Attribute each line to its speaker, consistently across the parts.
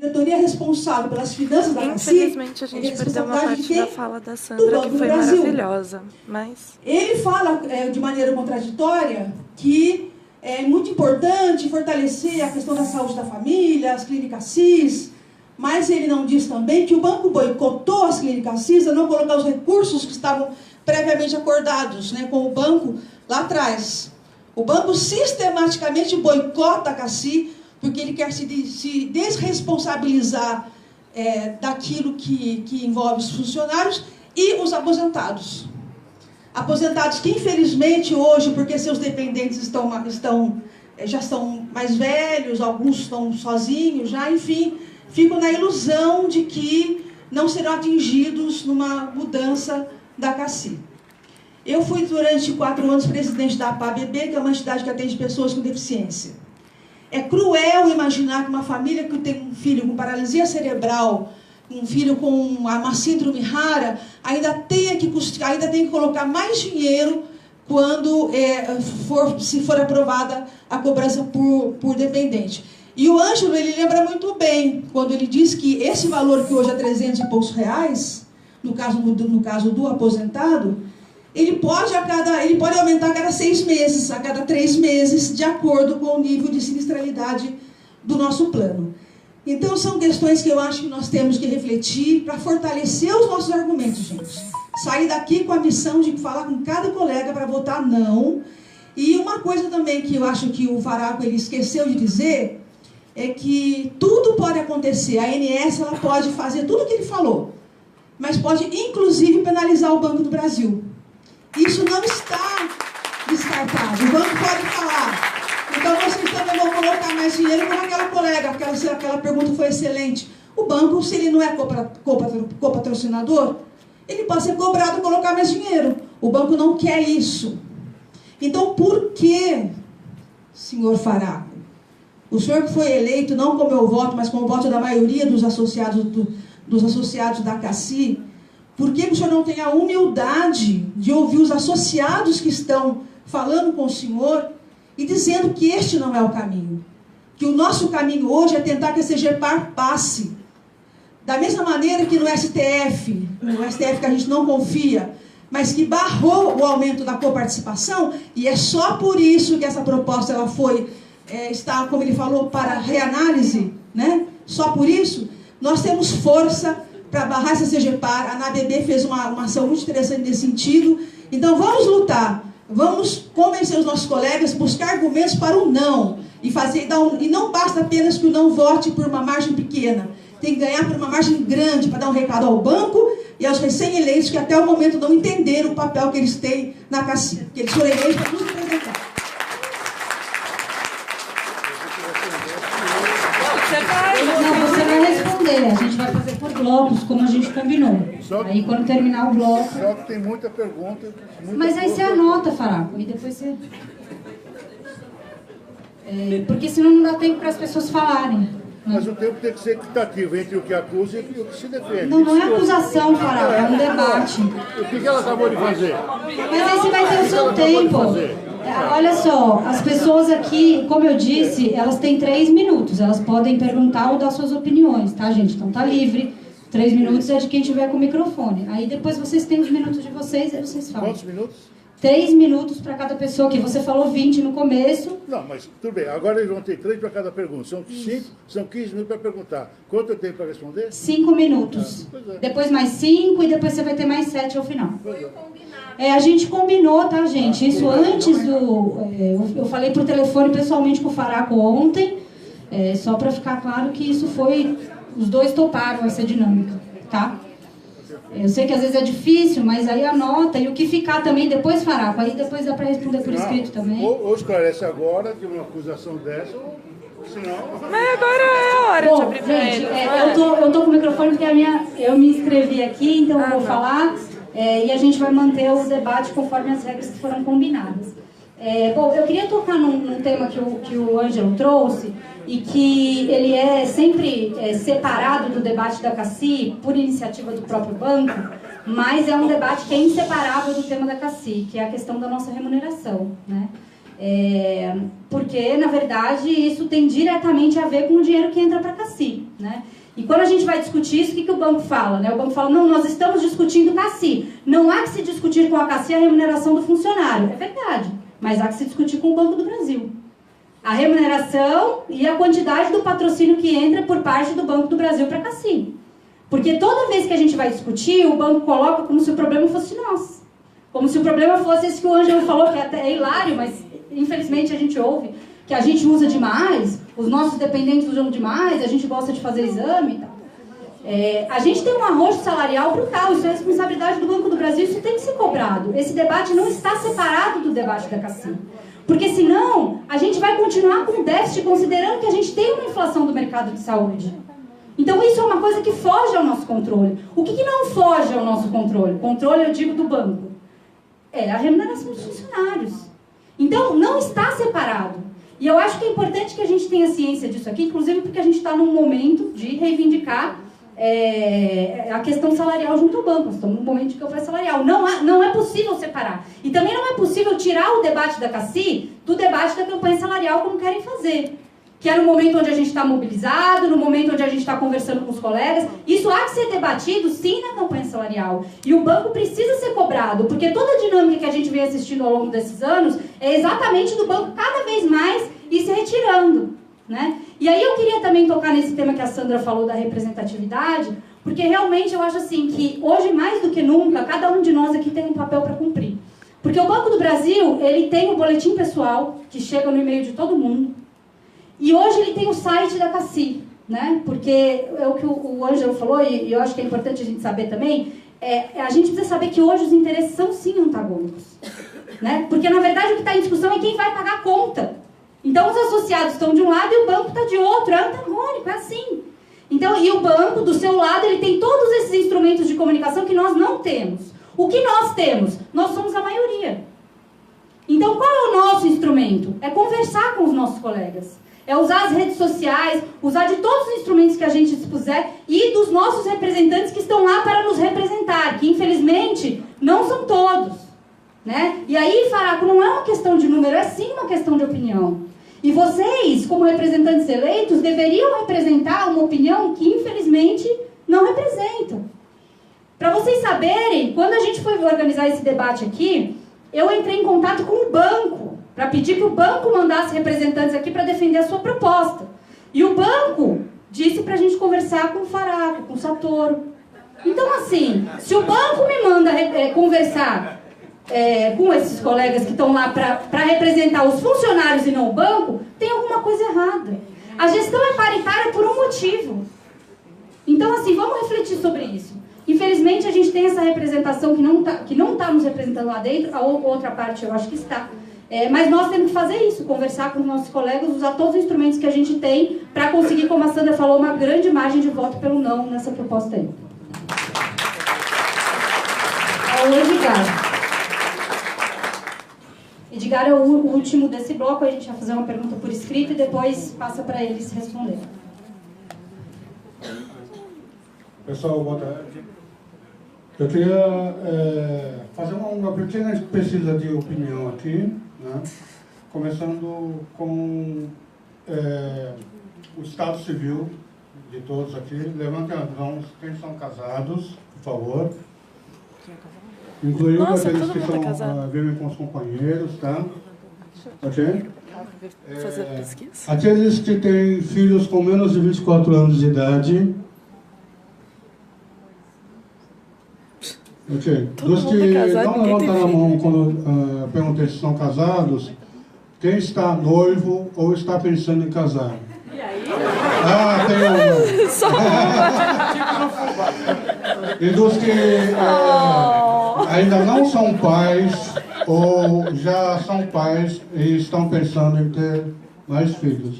Speaker 1: diretoria responsável pelas finanças da CACI...
Speaker 2: Infelizmente, a gente perdeu uma parte da fala da Sandra, que foi maravilhosa, mas...
Speaker 1: Ele fala, de maneira contraditória, que é muito importante fortalecer a questão da saúde da família, as clínicas CIS, mas ele não diz também que o banco boicotou as clínicas CIS a não colocar os recursos que estavam previamente acordados, né, com o banco lá atrás. O banco sistematicamente boicota a CACI porque ele quer se desresponsabilizar daquilo que envolve os funcionários e os aposentados. Aposentados que, infelizmente, hoje, porque seus dependentes já estão mais velhos, alguns estão sozinhos, já, enfim, ficam na ilusão de que não serão atingidos numa mudança da CACI. Eu fui, durante 4 anos, presidente da APABB, que é uma entidade que atende pessoas com deficiência. É cruel imaginar que uma família que tem um filho com paralisia cerebral, um filho com uma síndrome rara, ainda tem que colocar mais dinheiro quando se for aprovada a cobrança por dependente. E o Ângelo, ele lembra muito bem, quando ele diz que esse valor que hoje é 300 e poucos reais, no caso do aposentado, ele pode aumentar a cada 6 meses, a cada 3 meses, de acordo com o nível de sinistralidade do nosso plano. Então, são questões que eu acho que nós temos que refletir para fortalecer os nossos argumentos, gente. Sair daqui com a missão de falar com cada colega para votar não. E uma coisa também que eu acho que o Faraco ele esqueceu de dizer é que tudo pode acontecer. A ANS ela pode fazer tudo o que ele falou, mas pode, inclusive, penalizar o Banco do Brasil. Isso não está descartado. O banco pode falar. Então, vocês também vão colocar mais dinheiro como aquela colega, aquela pergunta foi excelente. O banco, se ele não é copatrocinador, ele pode ser cobrado colocar mais dinheiro. O banco não quer isso. Então, por que, senhor Faraco, o senhor que foi eleito, não com o meu voto, mas com o voto da maioria dos associados da CACI, por que o senhor não tem a humildade de ouvir os associados que estão falando com o senhor e dizendo que este não é o caminho? Que o nosso caminho hoje é tentar que a CGPAR passe. Da mesma maneira que no STF que a gente não confia, mas que barrou o aumento da coparticipação, e é só por isso que essa proposta ela está, como ele falou, para reanálise, né? Só por isso, nós temos força para barrar essa CGPAR. A ANABB fez uma ação muito interessante nesse sentido. Então, vamos lutar, vamos convencer os nossos colegas, buscar argumentos para o não, e não basta apenas que o não vote por uma margem pequena, tem que ganhar por uma margem grande, para dar um recado ao banco e aos recém-eleitos que até o momento não entenderam o papel que eles têm na CACI, que eles foram eleitos para nos representar.
Speaker 3: Você vai responder, a gente vai fazer por blocos, como a gente combinou. Aí quando terminar o bloco...
Speaker 4: Só que tem muita pergunta.
Speaker 3: Mas aí você anota, Faraco, e depois você... porque senão não dá tempo para as pessoas falarem.
Speaker 4: Mas o tempo tem que ser equitativo entre o que acusa e o que se defende.
Speaker 3: Não é acusação, Faraco, é um debate.
Speaker 4: O que ela acabou de fazer?
Speaker 3: Mas aí você vai ter o seu tempo. Olha só, as pessoas aqui, como eu disse, elas têm 3 minutos. Elas podem perguntar ou dar suas opiniões, tá, gente? Então tá livre. 3 minutos é de quem tiver com o microfone. Aí depois vocês têm os minutos de vocês, aí vocês falam.
Speaker 4: Quantos minutos?
Speaker 3: 3 minutos para cada pessoa, que você falou 20 no começo.
Speaker 4: Não, mas tudo bem. Agora eles vão ter 3 para cada pergunta. São 15 minutos para perguntar. Quanto eu tenho para responder?
Speaker 3: 5 minutos. Depois mais 5 e depois você vai ter mais 7 ao final. A gente combinou, tá, gente? Isso antes do... eu falei por telefone pessoalmente com o Faraco ontem, só para ficar claro que isso foi... Os dois toparam essa dinâmica, tá? Eu sei que às vezes é difícil, mas aí anota. E o que ficar também, depois Faraco. Aí depois dá para responder por escrito também.
Speaker 4: Ou esclarece agora de uma acusação dessa, ou senão...
Speaker 2: Mas agora é a hora de abrir
Speaker 3: gente, eu tô com o microfone porque eu me inscrevi aqui, então eu vou falar. E a gente vai manter o debate conforme as regras que foram combinadas. Bom, eu queria tocar num tema que o Ângelo trouxe, e que ele é sempre separado do debate da CACI por iniciativa do próprio banco, mas é um debate que é inseparável do tema da CACI, que é a questão da nossa remuneração, né? Porque, na verdade, isso tem diretamente a ver com o dinheiro que entra para a CACI, né? E quando a gente vai discutir isso, o que o banco fala, né? O banco fala, não, nós estamos discutindo CACI. Não há que se discutir com a CACI a remuneração do funcionário. É verdade, mas há que se discutir com o Banco do Brasil. A remuneração e a quantidade do patrocínio que entra por parte do Banco do Brasil para a CACI. Porque toda vez que a gente vai discutir, o banco coloca como se o problema fosse nós. Como se o problema fosse esse que o Ângelo falou, que até é hilário, mas infelizmente a gente ouve, que a gente usa demais, os nossos dependentes usam demais, a gente gosta de fazer exame e tal. A gente tem um arrojo salarial brutal, isso é responsabilidade do Banco do Brasil, isso tem que ser cobrado. Esse debate não está separado do debate da CACI. Porque senão, a gente vai continuar com déficit, considerando que a gente tem uma inflação do mercado de saúde. Então isso é uma coisa que foge ao nosso controle. O que não foge ao nosso controle? Controle, eu digo, do banco. É a remuneração dos funcionários. Então, não está separado. E eu acho que é importante que a gente tenha ciência disso aqui, inclusive porque a gente está num momento de reivindicar a questão salarial junto ao banco. Nós estamos num momento de campanha salarial. Não é possível separar. E também não é possível tirar o debate da CACI do debate da campanha salarial, como querem fazer. Que é no momento onde a gente está mobilizado, no momento onde a gente está conversando com os colegas. Isso há que ser debatido, sim, na campanha salarial. E o banco precisa ser cobrado, porque toda a dinâmica que a gente vem assistindo ao longo desses anos é exatamente do banco cada vez mais ir se retirando, né? E aí eu queria também tocar nesse tema que a Sandra falou da representatividade, porque realmente eu acho assim que hoje, mais do que nunca, cada um de nós aqui tem um papel para cumprir. Porque o Banco do Brasil, ele tem o boletim pessoal, que chega no e-mail de todo mundo. E hoje ele tem o site da CACI, né? Porque é o que o Ângelo falou, e eu acho que é importante a gente saber também, a gente precisa saber que hoje os interesses são sim antagônicos, né? Porque na verdade o que está em discussão é quem vai pagar a conta. Então os associados estão de um lado e o banco está de outro, é antagônico, é assim. Então, e o banco, do seu lado, ele tem todos esses instrumentos de comunicação que nós não temos. O que nós temos? Nós somos a maioria. Então qual é o nosso instrumento? É conversar com os nossos colegas. É usar as redes sociais, usar de todos os instrumentos que a gente dispuser e dos nossos representantes que estão lá para nos representar, que infelizmente não são todos, né? E aí, Faraco, não é uma questão de número, é sim uma questão de opinião. E vocês, como representantes eleitos, deveriam representar uma opinião que infelizmente não representam. Para vocês saberem, quando a gente foi organizar esse debate aqui, eu entrei em contato com o banco, para pedir que o banco mandasse representantes aqui para defender a sua proposta. E o banco disse para a gente conversar com o Faraco, com o Satoru. Então, assim, se o banco me manda conversar com esses colegas que estão lá para representar os funcionários e não o banco, tem alguma coisa errada. A gestão é paritária por um motivo. Então, assim, vamos refletir sobre isso. Infelizmente, a gente tem essa representação que não tá nos representando lá dentro, a outra parte eu acho que está. Mas nós temos que fazer isso, conversar com os nossos colegas, usar todos os instrumentos que a gente tem para conseguir, como a Sandra falou, uma grande margem de voto pelo não nessa proposta aí. O Edgar. Edgar é o último desse bloco, a gente vai fazer uma pergunta por escrito e depois passa para eles responder.
Speaker 5: Pessoal, boa tarde. Eu queria fazer uma pequena pesquisa de opinião aqui, né? Começando com o estado civil de todos aqui. Levantem as mãos, quem são casados, por favor. Incluindo aqueles que vivem com os companheiros, tá? Ok? Aqueles que têm filhos com menos de 24 anos de idade. Ok. Dos que não levantaram a mão quando perguntei se são casados, quem está noivo ou está pensando em casar?
Speaker 2: E aí?
Speaker 5: Ah, tem uma.
Speaker 2: Só uma.
Speaker 5: E dos que ainda não são pais ou já são pais e estão pensando em ter mais filhos?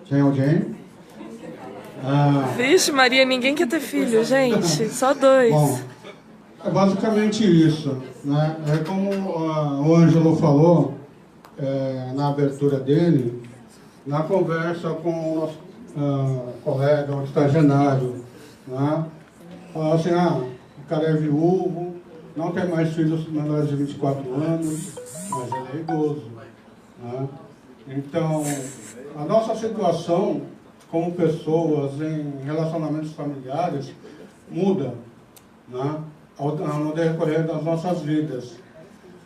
Speaker 5: Tem alguém?
Speaker 2: Vixe, Maria, ninguém quer ter filho, gente. Só 2.
Speaker 5: Bom, é basicamente isso, né? É como o Ângelo falou na abertura dele, na conversa com o nosso colega, o estagiário, né? Fala assim, o cara é viúvo, não tem mais filhos menores de 24 anos, mas ele é idoso. né? Então, a nossa situação como pessoas em relacionamentos familiares muda, né, no decorrer das nossas vidas.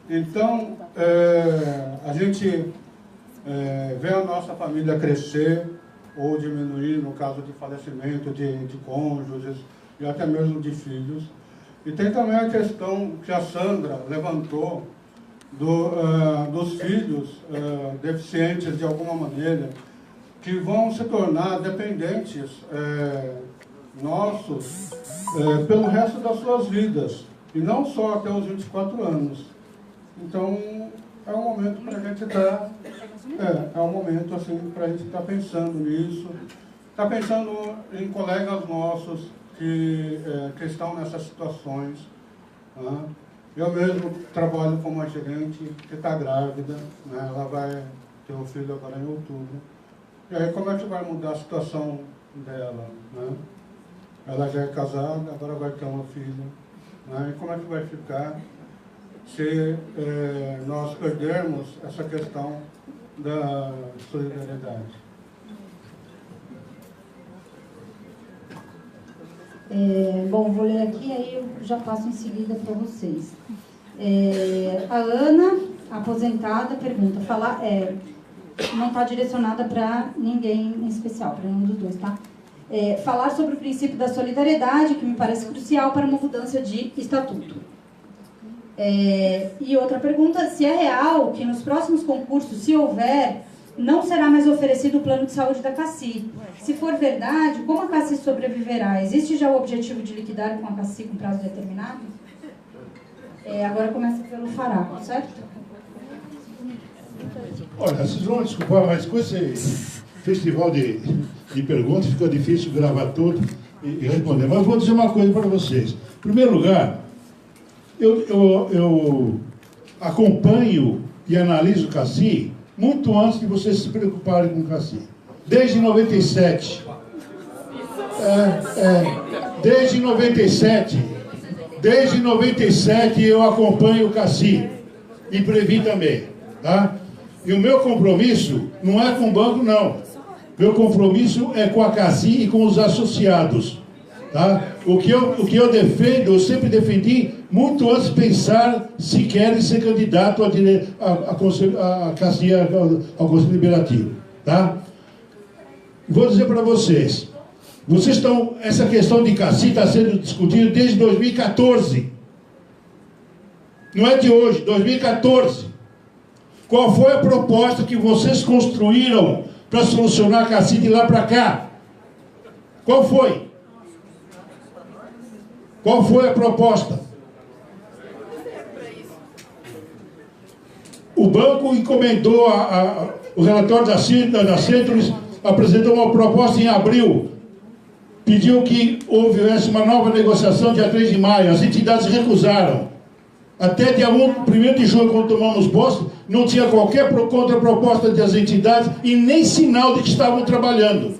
Speaker 5: Então, a gente vê a nossa família crescer ou diminuir, no caso de falecimento de cônjuges e até mesmo de filhos. E tem também a questão que a Sandra levantou dos filhos deficientes de alguma maneira, que vão se tornar dependentes nossos pelo resto das suas vidas, e não só até os 24 anos. Então, é um momento para a gente estar... É um momento assim, para a gente estar pensando nisso, estar pensando em colegas nossos que estão nessas situações. Né? Eu mesmo trabalho com uma gerente que está grávida, né? Ela vai ter um filho agora em outubro. E aí como é que vai mudar a situação dela? Né? Ela já é casada, agora vai ter uma filha. Né? E como é que vai ficar se nós perdermos essa questão da solidariedade?
Speaker 3: Bom, vou ler aqui, aí eu já passo em seguida para vocês. A Ana, aposentada, pergunta, não está direcionada para ninguém em especial, para nenhum dos dois, tá? Falar sobre o princípio da solidariedade, que me parece crucial para uma mudança de estatuto. E outra pergunta, se é real que nos próximos concursos, se houver, não será mais oferecido o plano de saúde da CACI. Se for verdade, como a CACI sobreviverá? Existe já o objetivo de liquidar com a CACI com prazo determinado? Agora começa pelo Faraco, certo?
Speaker 4: Olha, vocês vão desculpar, mas com esse festival de perguntas fica difícil gravar tudo e responder. Mas eu vou dizer uma coisa para vocês. Em primeiro lugar, eu acompanho e analiso o CACI muito antes de vocês se preocuparem com o CACI. Desde 97. Desde 97. Desde 97 eu acompanho o CACI. E Previ também. Tá? E o meu compromisso não é com o banco, não. Meu compromisso é com a CACI e com os associados. Tá? O que eu defendo, eu sempre defendi, muito antes de pensar se querem ser candidato a CACI, ao Conselho Deliberativo. Tá? Vou dizer para vocês, essa questão de CACI está sendo discutida desde 2014. Não é de hoje, 2014. Qual foi a proposta que vocês construíram para solucionar a CACI de lá para cá? Qual foi? Qual foi a proposta? O banco encomendou o relatório da Centros, apresentou uma proposta em abril, pediu que houvesse uma nova negociação dia 3 de maio, as entidades recusaram. Até dia 1º de junho, quando tomamos posse, não tinha qualquer contraproposta das entidades e nem sinal de que estavam trabalhando.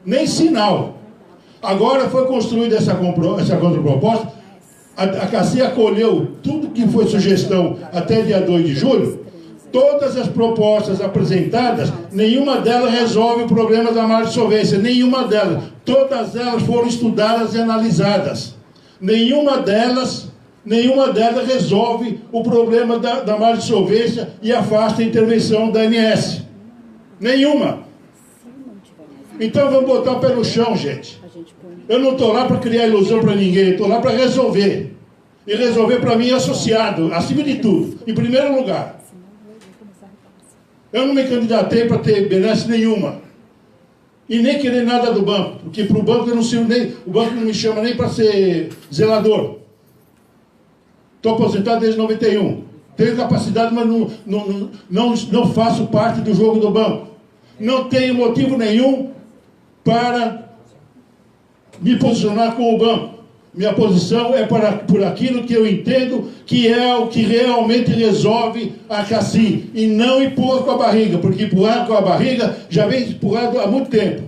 Speaker 4: Nem sinal. Agora foi construída essa contraproposta, a CACI acolheu tudo que foi sugestão até dia 2 de julho, todas as propostas apresentadas, nenhuma delas resolve o problema da margem de solvência, nenhuma delas. Todas elas foram estudadas e analisadas. Nenhuma delas resolve o problema da margem de solvência e afasta a intervenção da ANS. Nenhuma. Então vamos botar o pé no chão, gente. Eu não estou lá para criar ilusão para ninguém, estou lá para resolver. E resolver para mim é associado, acima de tudo, em primeiro lugar. Eu não me candidatei para ter benesse nenhuma. E nem querer nada do banco, porque para o banco eu não sirvo nem, o banco não me chama nem para ser zelador. Estou aposentado desde 91. Tenho capacidade, mas não faço parte do jogo do banco. Não tenho motivo nenhum para me posicionar com o banco. Minha posição é por aquilo que eu entendo que é o que realmente resolve a CACI. E não empurra com a barriga, porque empurrar com a barriga já vem empurrado há muito tempo.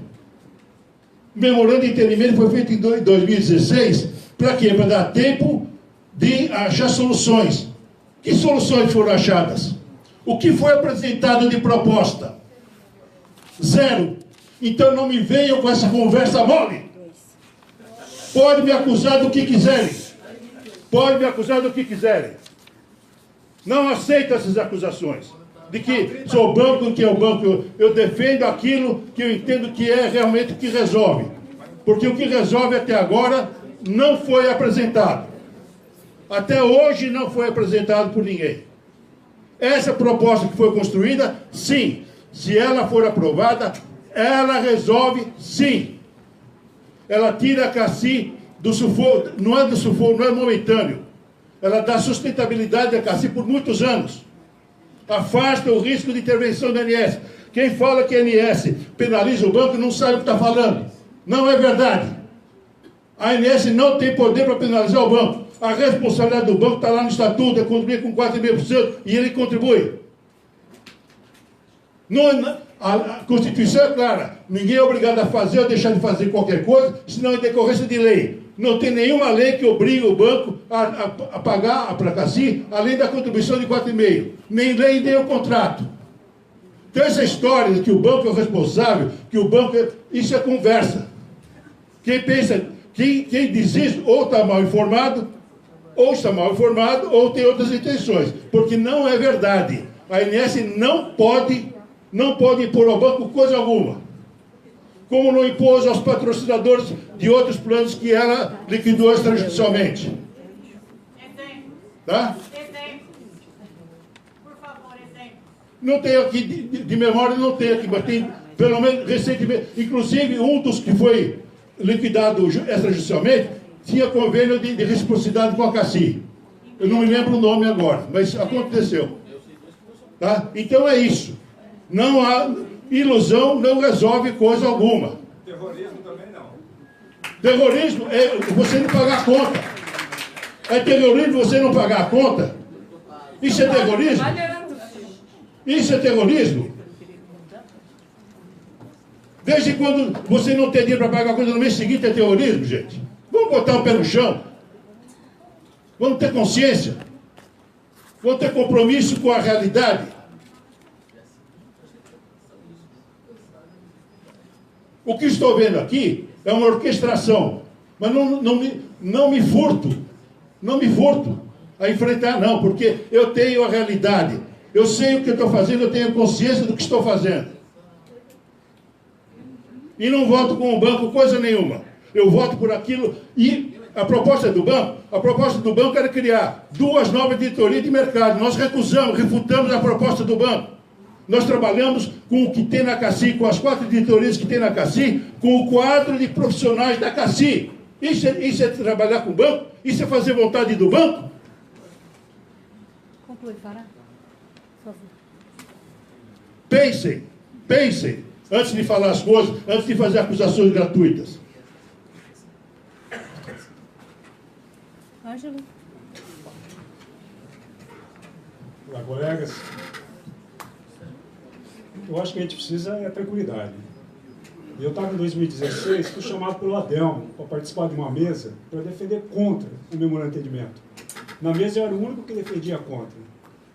Speaker 4: O memorando de entendimento foi feito em 2016. Para quê? Para dar tempo de achar soluções. Que soluções foram achadas? O que foi apresentado de proposta? Zero. Então não me venham com essa conversa mole. Pode me acusar do que quiserem. Pode me acusar do que quiserem. Não aceito essas acusações. De que sou o banco, que é o banco. Eu defendo aquilo que eu entendo que é realmente o que resolve. Porque o que resolve até agora não foi apresentado. Até hoje não foi apresentado por ninguém. Essa proposta que foi construída, sim. Se ela for aprovada, ela resolve, sim. Ela tira a CACI do sufoco, não é do sufoco, não é momentâneo. Ela dá sustentabilidade à CACI por muitos anos. Afasta o risco de intervenção da ANS. Quem fala que a ANS penaliza o banco não sabe o que está falando. Não é verdade. A ANS não tem poder para penalizar o banco. A responsabilidade do banco está lá no estatuto, é contribuir com 4,5% e ele contribui. A Constituição é clara. Ninguém é obrigado a fazer ou deixar de fazer qualquer coisa, senão em decorrência de lei. Não tem nenhuma lei que obrigue o banco a pagar para a CACI, além da contribuição de 4,5%. Nem lei, nem o contrato. Então essa história de que o banco é o responsável, que o banco é... Isso é conversa. Quem pensa, quem diz isso, ou está mal informado, ou tem outras intenções. Porque não é verdade. A ANS não pode impor ao banco coisa alguma. Como não impôs aos patrocinadores de outros planos que ela liquidou extrajudicialmente. Tá?
Speaker 6: Por favor, exemplo.
Speaker 4: Não tenho aqui, de memória não tenho aqui, mas tem, pelo menos recentemente, inclusive um dos que foi liquidado extrajudicialmente, tinha convênio de reciprocidade com a CACI. Eu não me lembro o nome agora, mas aconteceu. Tá? Então é isso. Não há ilusão, não resolve coisa alguma.
Speaker 7: Terrorismo também não.
Speaker 4: Terrorismo é você não pagar a conta. É terrorismo você não pagar a conta? Isso é terrorismo? Isso é terrorismo? Desde quando você não tem dinheiro para pagar a conta no mês seguinte é terrorismo, gente? Vamos botar o pé no chão. Vamos ter consciência. Vamos ter compromisso com a realidade. O que estou vendo aqui é uma orquestração. Mas não me furto. Não me furto a enfrentar, não. Porque eu tenho a realidade. Eu sei o que eu estou fazendo, eu tenho consciência do que estou fazendo. E não voto com o banco coisa nenhuma. Eu voto por aquilo. E a proposta do banco era criar 2 novas editorias de mercado. Nós refutamos a proposta do banco. Nós trabalhamos com o que tem na CACI, com as 4 editorias que tem na CACI, com o quadro de profissionais da CACI. Isso é trabalhar com o banco? Isso é fazer vontade do banco?
Speaker 3: Conclui, Fará. Por favor.
Speaker 4: Pensem, antes de falar as coisas, antes de fazer acusações gratuitas.
Speaker 3: Ângelo.
Speaker 8: Olá, colegas. Eu acho que a gente precisa é tranquilidade. Eu estava em 2016, fui chamado pelo Adelmo para participar de uma mesa para defender contra o memorando de entendimento. Na mesa eu era o único que defendia contra,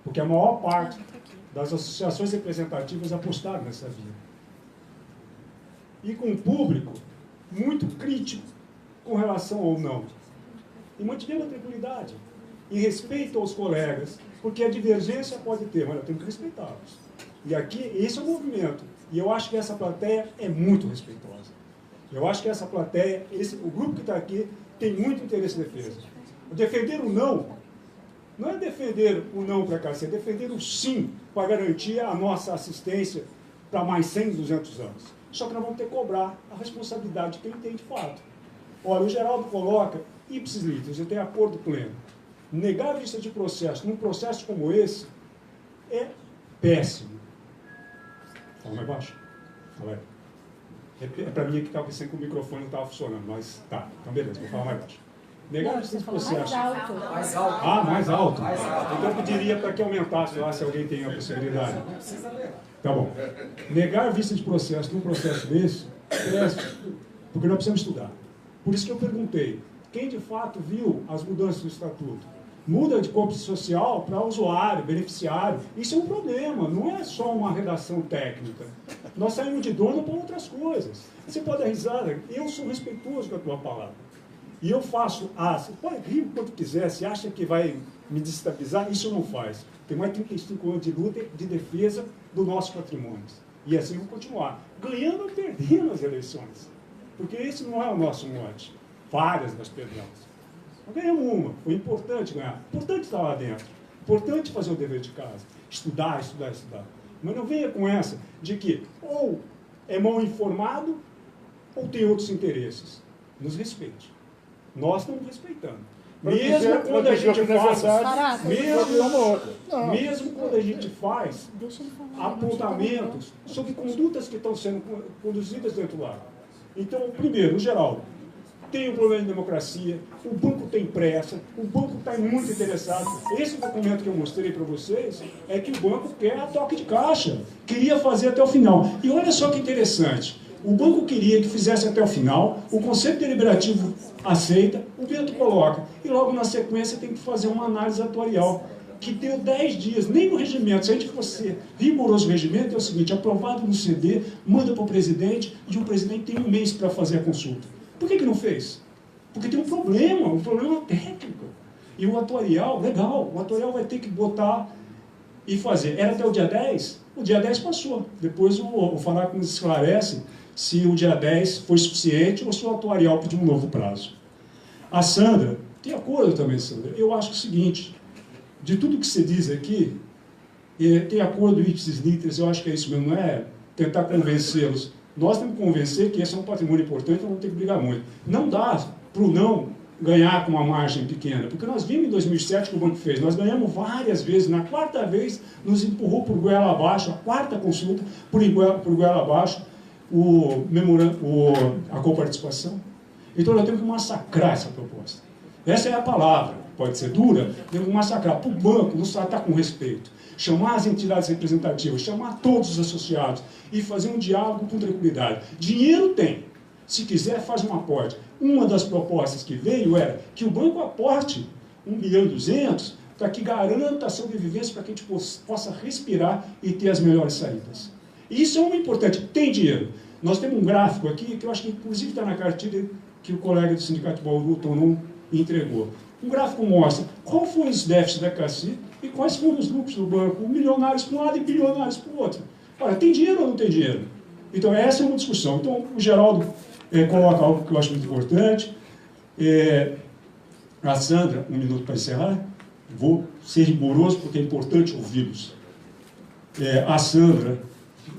Speaker 8: porque a maior parte das associações representativas apostaram nessa via. E com um público muito crítico com relação ao não. E mantivemos a tranquilidade e respeito aos colegas, porque a divergência pode ter, mas eu tenho que respeitá-los. E aqui, esse é o movimento. E eu acho que essa plateia é muito respeitosa. Eu acho que essa plateia, o grupo que está aqui, tem muito interesse em defesa. Defender o não é defender o não para cá, é defender o sim para garantir a nossa assistência para mais 100, 200 anos. Só que nós vamos ter que cobrar a responsabilidade de quem tem de fato. Olha, o Geraldo coloca, ipsis literis, eu tenho acordo pleno. Negar a vista de processo num processo como esse é péssimo. Fala mais baixo. Fala aí. É para mim que estava pensando que o microfone não estava funcionando, mas tá. Então beleza, vou falar mais baixo. Negar a vista de processo.
Speaker 3: Mais alto.
Speaker 8: Ah, mais alto. Então eu pediria para que aumentasse lá, se alguém tem a possibilidade. Tá bom. Negar a vista de processo num processo desse, porque nós precisamos estudar. Por isso que eu perguntei, quem de fato viu as mudanças do estatuto? muda de corpo social para usuário, beneficiário. Isso é um problema, não é só uma redação técnica. Nós saímos de dono para outras coisas. Você pode dar risada, eu sou respeitoso com a tua palavra. E eu faço, você pode rir quanto quiser, se acha que vai me desestabilizar, isso não faz. Tem mais de 35 anos de luta de defesa do nosso patrimônio. E assim vamos continuar, ganhando ou perdendo as eleições. Porque esse não é o nosso mote. Várias nós perdemos. Nós ganhamos uma, foi importante ganhar. Importante estar lá dentro. Importante fazer o dever de casa. Estudar, estudar, estudar. Mas não venha com essa de que ou é mal informado ou tem outros interesses. Nos respeite. Nós estamos respeitando. Mesmo quando a gente faz, mesmo quando a gente faz apontamentos sobre condutas que estão sendo conduzidas dentro do lar. Então, primeiro, o Geraldo, tem um problema de democracia, o banco tem pressa, o banco está muito interessado. Esse documento que eu mostrei para vocês é que o banco quer a toque de caixa, queria fazer até o final. E olha só que interessante, o banco queria que fizesse até o final, o Conselho Deliberativo aceita, o Bento coloca, e logo na sequência tem que fazer uma análise atuarial, que deu 10 dias, nem no regimento, se a gente fosse rigoroso no regimento, é o seguinte, aprovado no CD, manda para o presidente, e o presidente tem um mês para fazer a consulta. Por que não fez? Porque tem um problema técnico. E o atuarial, legal, o atuarial vai ter que botar e fazer. Era até o dia 10? O dia 10 passou. Depois o Faraco nos esclarece se o dia 10 foi suficiente ou se o atuarial pediu um novo prazo. A Sandra, tem acordo também, Sandra. Eu acho que é o seguinte, de tudo que você diz aqui, tem acordo ipsis literis, eu acho que é isso mesmo, não é tentar convencê-los. Nós temos que convencer que esse é um patrimônio importante, nós vamos ter que brigar muito. Não dá para o não ganhar com uma margem pequena, porque nós vimos em 2007 o que o banco fez, nós ganhamos várias vezes, na quarta vez nos empurrou por goela abaixo, a quarta consulta por goela abaixo, a coparticipação. Então nós temos que massacrar essa proposta. Essa é a palavra, pode ser dura, temos que massacrar para o banco, nos tratar com respeito, chamar as entidades representativas, chamar todos os associados e fazer um diálogo com tranquilidade. Dinheiro tem, se quiser faz um aporte. Uma das propostas que veio era que o banco aporte 1.200 milhão para que garanta a sobrevivência, para que a gente possa respirar e ter as melhores saídas. E isso é muito importante, tem dinheiro. Nós temos um gráfico aqui, que eu acho que inclusive está na cartilha que o colega do Sindicato de Bauru, Tonon, entregou. Um gráfico mostra qual foi os déficits da CACI e quais foram os lucros do banco, milionários para um lado e bilionários para o outro. Ora, tem dinheiro ou não tem dinheiro? Então, essa é uma discussão. Então, o Geraldo coloca algo que eu acho muito importante. A Sandra, um minuto para encerrar, vou ser rigoroso porque é importante ouvi-los. A Sandra,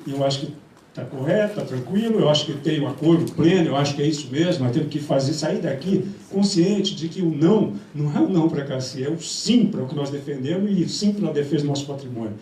Speaker 8: eu acho que está correto, está tranquilo, eu acho que tem um acordo pleno, eu acho que é isso mesmo, nós temos que sair daqui consciente de que o não é o não para a CACI, é o sim para o que nós defendemos e sim para a defesa do nosso patrimônio.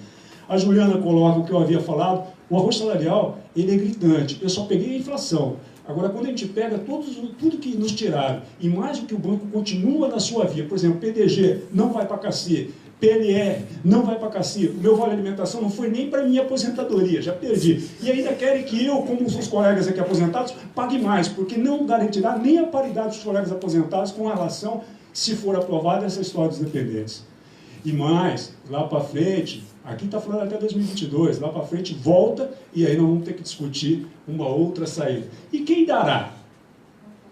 Speaker 8: A Juliana coloca o que eu havia falado, o arroz salarial, ele é gritante, eu só peguei a inflação. Agora, quando a gente pega tudo que nos tiraram, e mais o que o banco continua na sua via, por exemplo, PDG não vai para a CACI, PLR não vai para a CACI, o meu vale alimentação não foi nem para a minha aposentadoria, já perdi. E ainda querem que eu, como os colegas aqui aposentados, pague mais, porque não garantirá nem a paridade dos colegas aposentados com relação, se for aprovada, essa história dos dependentes. E mais, lá para frente, aqui está falando até 2022, lá para frente volta e aí nós vamos ter que discutir uma outra saída. E quem dará?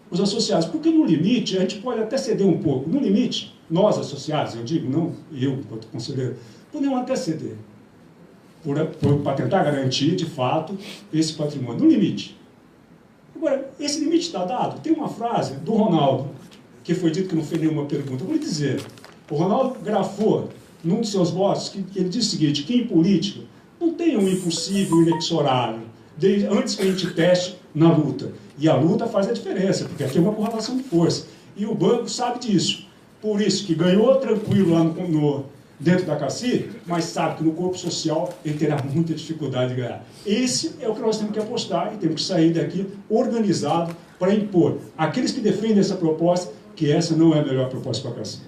Speaker 8: Os associados, porque no limite, a gente pode até ceder um pouco, no limite, nós associados, eu digo, não eu, enquanto conselheiro, podemos até ceder, para tentar garantir, de fato, esse patrimônio, no limite. Agora, esse limite está dado? Tem uma frase do Ronaldo, que foi dito que não fez nenhuma pergunta, eu vou lhe dizer, o Ronaldo grafou num de seus votos, que ele diz o seguinte, que em política não tem um impossível inexorável, antes que a gente teste na luta. E a luta faz a diferença, porque aqui é uma correlação de força. E o banco sabe disso. Por isso que ganhou tranquilo lá dentro da CACI, mas sabe que no corpo social ele terá muita dificuldade de ganhar. Esse é o que nós temos que apostar e temos que sair daqui organizado para impor aqueles que defendem essa proposta, que essa não é a melhor proposta para a CACI.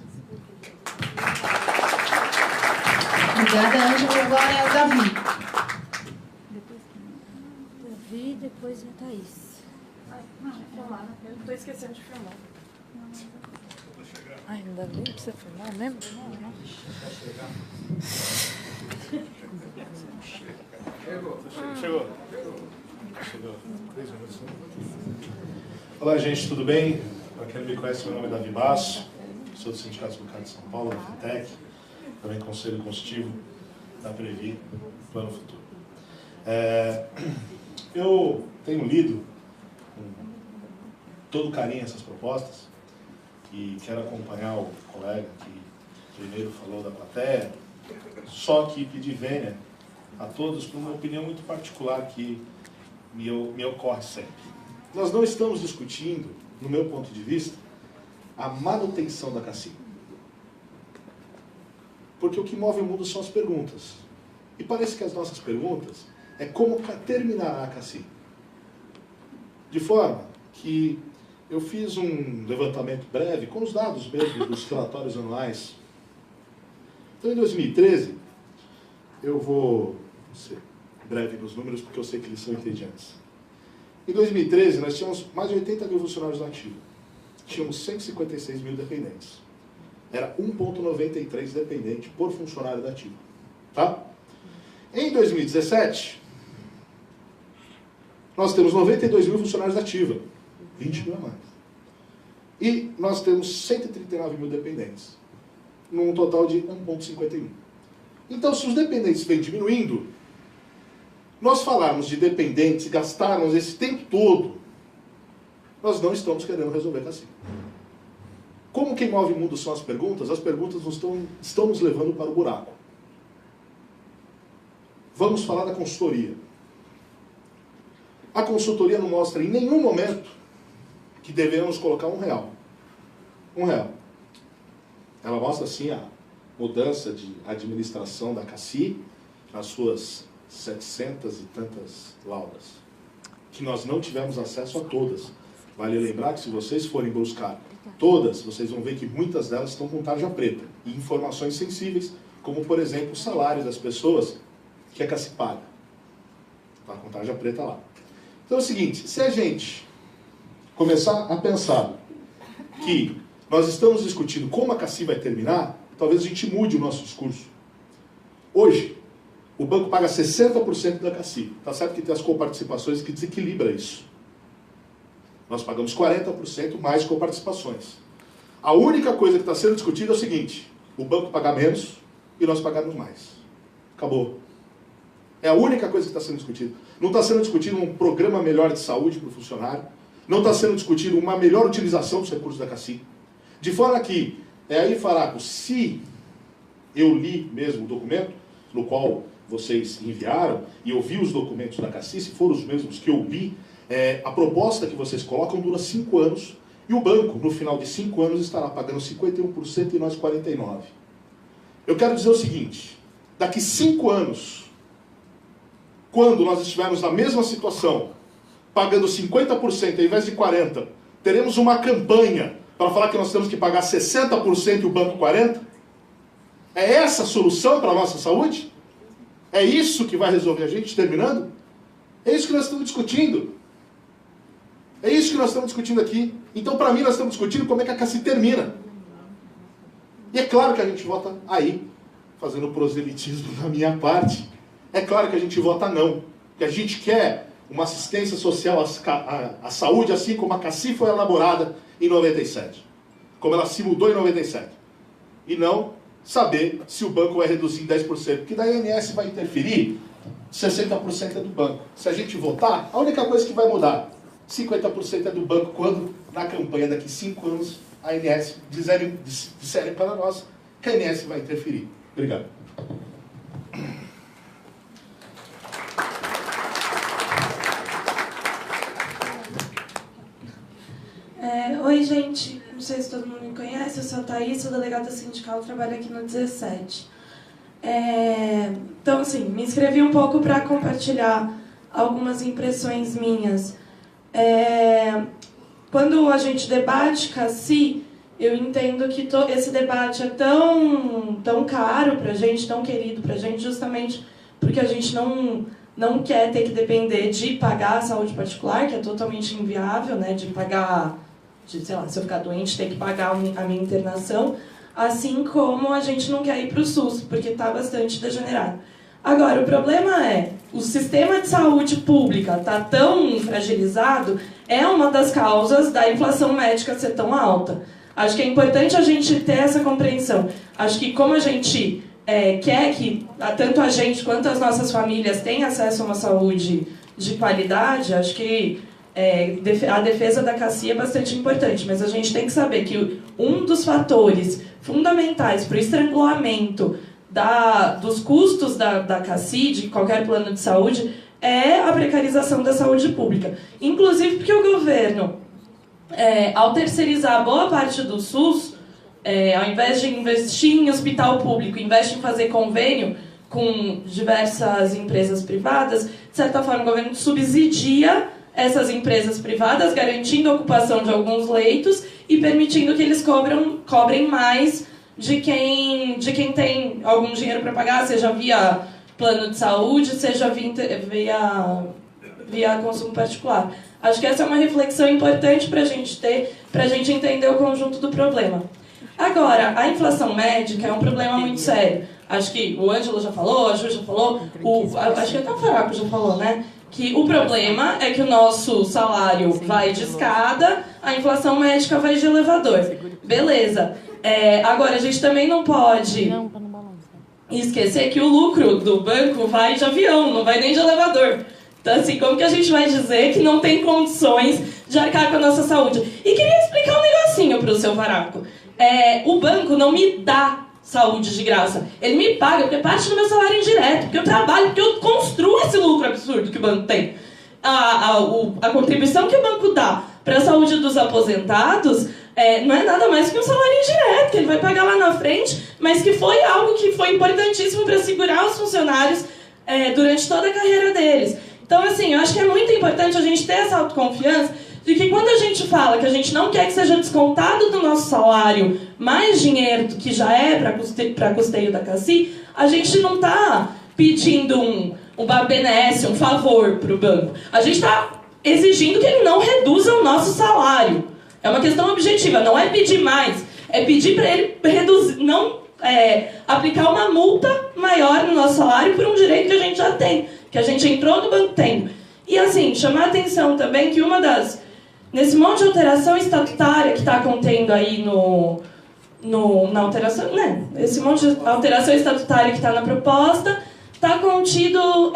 Speaker 3: Obrigada, Ângela. Agora é o Davi.
Speaker 2: Davi, depois a Thaís.
Speaker 6: Eu estou esquecendo de filmar.
Speaker 2: Ai, ainda bem pra você filmar mesmo?
Speaker 6: Chegou. Olá, gente, tudo bem? Para quem não me conhece, meu nome é Davi Basso, sou do Sindicato Bancário de São Paulo, da Fintech, também Conselho Consultivo da Previ, Plano Futuro. Eu tenho lido com todo carinho essas propostas e quero acompanhar o colega que primeiro falou da plateia, só que pedir vênia a todos por uma opinião muito particular que me ocorre sempre. Nós não estamos discutindo, no meu ponto de vista, a manutenção da CACI. Porque o que move o mundo são as perguntas. E parece que as nossas perguntas é como terminará a CACI. De forma que eu fiz um levantamento breve com os dados mesmo dos relatórios anuais. Então, em 2013, eu vou ser breve nos números porque eu sei que eles são entediantes. Em 2013, nós tínhamos mais de 80 mil funcionários ativos. Tínhamos 156 mil dependentes. Era 1,93 dependente por funcionário da ativa. Tá? Em 2017, nós temos 92 mil funcionários da ativa. 20 mil a mais. E nós temos 139 mil dependentes. Num total de 1,51. Então, se os dependentes vêm diminuindo, nós falarmos de dependentes e gastarmos esse tempo todo, nós não estamos querendo resolver assim. Como quem move o mundo são as perguntas estão nos levando para o buraco. Vamos falar da consultoria. A consultoria não mostra em nenhum momento que devemos colocar R$1. R$1. Ela mostra, sim, a mudança de administração da CACI nas suas 700 e tantas laudas, que nós não tivemos acesso a todas. Vale lembrar que se vocês forem buscar todas, vocês vão ver que muitas delas estão com tarja preta e informações sensíveis, como, por exemplo, o salário das pessoas que a CACI paga. Está com tarja preta lá. Então é o seguinte, se a gente começar a pensar que nós estamos discutindo como a CACI vai terminar, talvez a gente mude o nosso discurso. Hoje, o banco paga 60% da CACI. Está certo que tem as coparticipações que desequilibra isso. Nós pagamos 40% mais coparticipações. A única coisa que está sendo discutida é o seguinte, o banco pagar menos e nós pagarmos mais. Acabou. É a única coisa que está sendo discutida. Não está sendo discutido um programa melhor de saúde para o funcionário, não está sendo discutido uma melhor utilização dos recursos da CACI. De forma que, aí, Faraco, se eu li mesmo o documento, no qual vocês enviaram, e eu vi os documentos da CACI, se foram os mesmos que eu li, a proposta que vocês colocam dura 5 anos, e o banco, no final de 5 anos, estará pagando 51% e nós 49%. Eu quero dizer o seguinte, daqui 5 anos, quando nós estivermos na mesma situação, pagando 50% ao invés de 40%, teremos uma campanha para falar que nós temos que pagar 60% e o banco 40%? É essa a solução para a nossa saúde? É isso que vai resolver a gente, terminando? É isso que nós estamos discutindo. É isso que nós estamos discutindo aqui. Então, para mim, nós estamos discutindo como é que a CACI termina. E é claro que a gente vota aí, fazendo proselitismo da minha parte. É claro que a gente vota não. Que a gente quer uma assistência social à saúde, assim como a CACI foi elaborada em 97. Como ela se mudou em 97. E não saber se o banco vai reduzir em 10%. Porque daí a ANS vai interferir, 60% é do banco. Se a gente votar, a única coisa que vai mudar, 50% é do banco, quando na campanha daqui 5 anos a ANS disserem para nós que a ANS vai interferir. Obrigado.
Speaker 2: Oi, gente. Não sei se todo mundo me conhece. Eu sou a Thaís, sou delegada sindical, trabalho aqui no 17. Então, assim, me inscrevi um pouco para compartilhar algumas impressões minhas. Quando a gente debate CACI, eu entendo que esse debate é tão caro para a gente, tão querido para a gente, justamente porque a gente não quer ter que depender de pagar a saúde particular, que é totalmente inviável, né, de pagar de, sei lá, se eu ficar doente, ter que pagar a minha internação, assim como a gente não quer ir para o SUS, porque está bastante degenerado. Agora, o problema é, o sistema de saúde pública está tão fragilizado, é uma das causas da inflação médica ser tão alta. Acho que é importante a gente ter essa compreensão. Acho que como a gente quer que tanto a gente quanto as nossas famílias tenham acesso a uma saúde de qualidade, acho que a defesa da CACI é bastante importante, mas a gente tem que saber que um dos fatores fundamentais para o estrangulamento dos custos da CACI, de qualquer plano de saúde, é a precarização da saúde pública. Inclusive porque o governo, ao terceirizar boa parte do SUS, ao invés de investir em hospital público, investe em fazer convênio com diversas empresas privadas, de certa forma o governo subsidia essas empresas privadas, garantindo a ocupação de alguns leitos e permitindo que eles cobrem mais de quem tem algum dinheiro para pagar, seja via plano de saúde, seja via consumo particular. Acho que essa é uma reflexão importante para a gente ter, para a gente entender o conjunto do problema. Agora, a inflação médica é um problema muito sério. Acho que o Ângelo já falou, a Ju já falou, acho que até o Faraco já falou, né? Que o problema é que o nosso salário vai de escada, a inflação médica vai de elevador. Beleza. Agora, a gente também não pode esquecer que o lucro do banco vai de avião, não vai nem de elevador. Então, assim, como que a gente vai dizer que não tem condições de arcar com a nossa saúde? E queria explicar um negocinho para o seu Faraco. O banco não me dá saúde de graça. Ele me paga, porque parte do meu salário indireto, porque eu trabalho, porque eu construo esse lucro absurdo que o banco tem. A contribuição que o banco dá para a saúde dos aposentados não é nada mais que um salário indireto, que ele vai pagar lá na frente, mas que foi algo que foi importantíssimo para segurar os funcionários durante toda a carreira deles. Então, assim, eu acho que é muito importante a gente ter essa autoconfiança de que quando a gente fala que a gente não quer que seja descontado do nosso salário mais dinheiro do que já é para custeio da CACI, a gente não está pedindo uma benesse, um favor para o banco. A gente está exigindo que ele não reduza o nosso salário. É uma questão objetiva, não é pedir mais, é pedir para ele reduzir, não aplicar uma multa maior no nosso salário por um direito que a gente já tem, que a gente entrou no banco tendo. E assim, chamar a atenção também que nesse monte de alteração estatutária que está contendo aí na alteração, né? Esse monte de alteração estatutária que está na proposta, está contido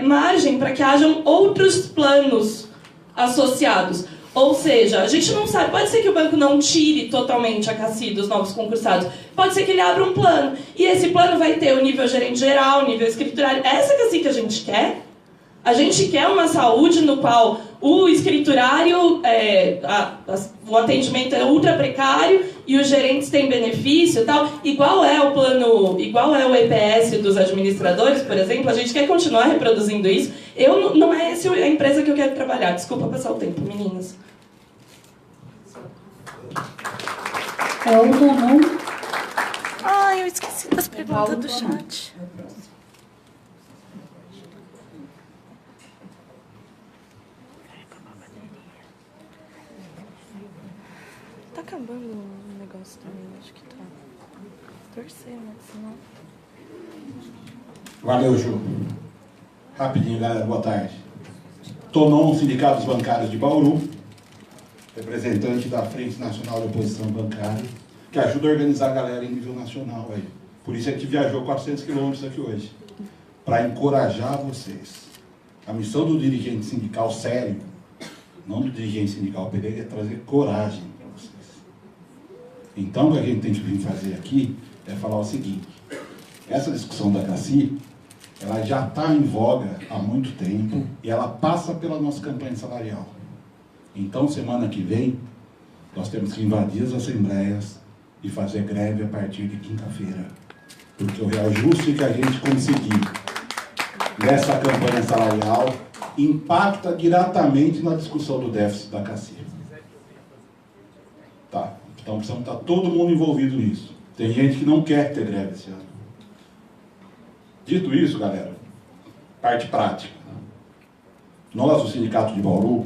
Speaker 2: margem para que hajam outros planos associados. Ou seja, a gente não sabe, pode ser que o banco não tire totalmente a CACI dos novos concursados, pode ser que ele abra um plano, e esse plano vai ter o nível gerente geral, o nível escriturário. Essa CACI que a gente quer? A gente quer uma saúde no qual o escriturário, o atendimento é ultra precário e os gerentes têm benefício e tal. Igual é o EPS dos administradores, por exemplo, a gente quer continuar reproduzindo isso. Não é essa a empresa que eu quero trabalhar. Desculpa passar o tempo, meninas.
Speaker 7: Ai, eu esqueci das perguntas do chat. Tá acabando o negócio também, acho que tá. Torcer, né? Senão...
Speaker 9: Valeu, Ju. Rapidinho, galera, boa tarde. Tonon, Sindicatos Bancários de Bauru, representante da Frente Nacional de Oposição Bancária, que ajuda a organizar a galera em nível nacional aí. Por isso a gente viajou 400 quilômetros aqui hoje, para encorajar vocês. A missão do dirigente sindical sério, não do dirigente sindical PD, é trazer coragem para vocês. Então, o que a gente tem que vir fazer aqui é falar o seguinte: essa discussão da CACI, ela já está em voga há muito tempo e ela passa pela nossa campanha salarial. Então, semana que vem, nós temos que invadir as assembleias e fazer greve a partir de quinta-feira. Porque o reajuste que a gente conseguir nessa campanha salarial impacta diretamente na discussão do déficit da CACI. Tá, então precisamos estar todo mundo envolvido nisso. Tem gente que não quer ter greve esse ano. Dito isso, galera, parte prática. Nós, o Sindicato de Bauru,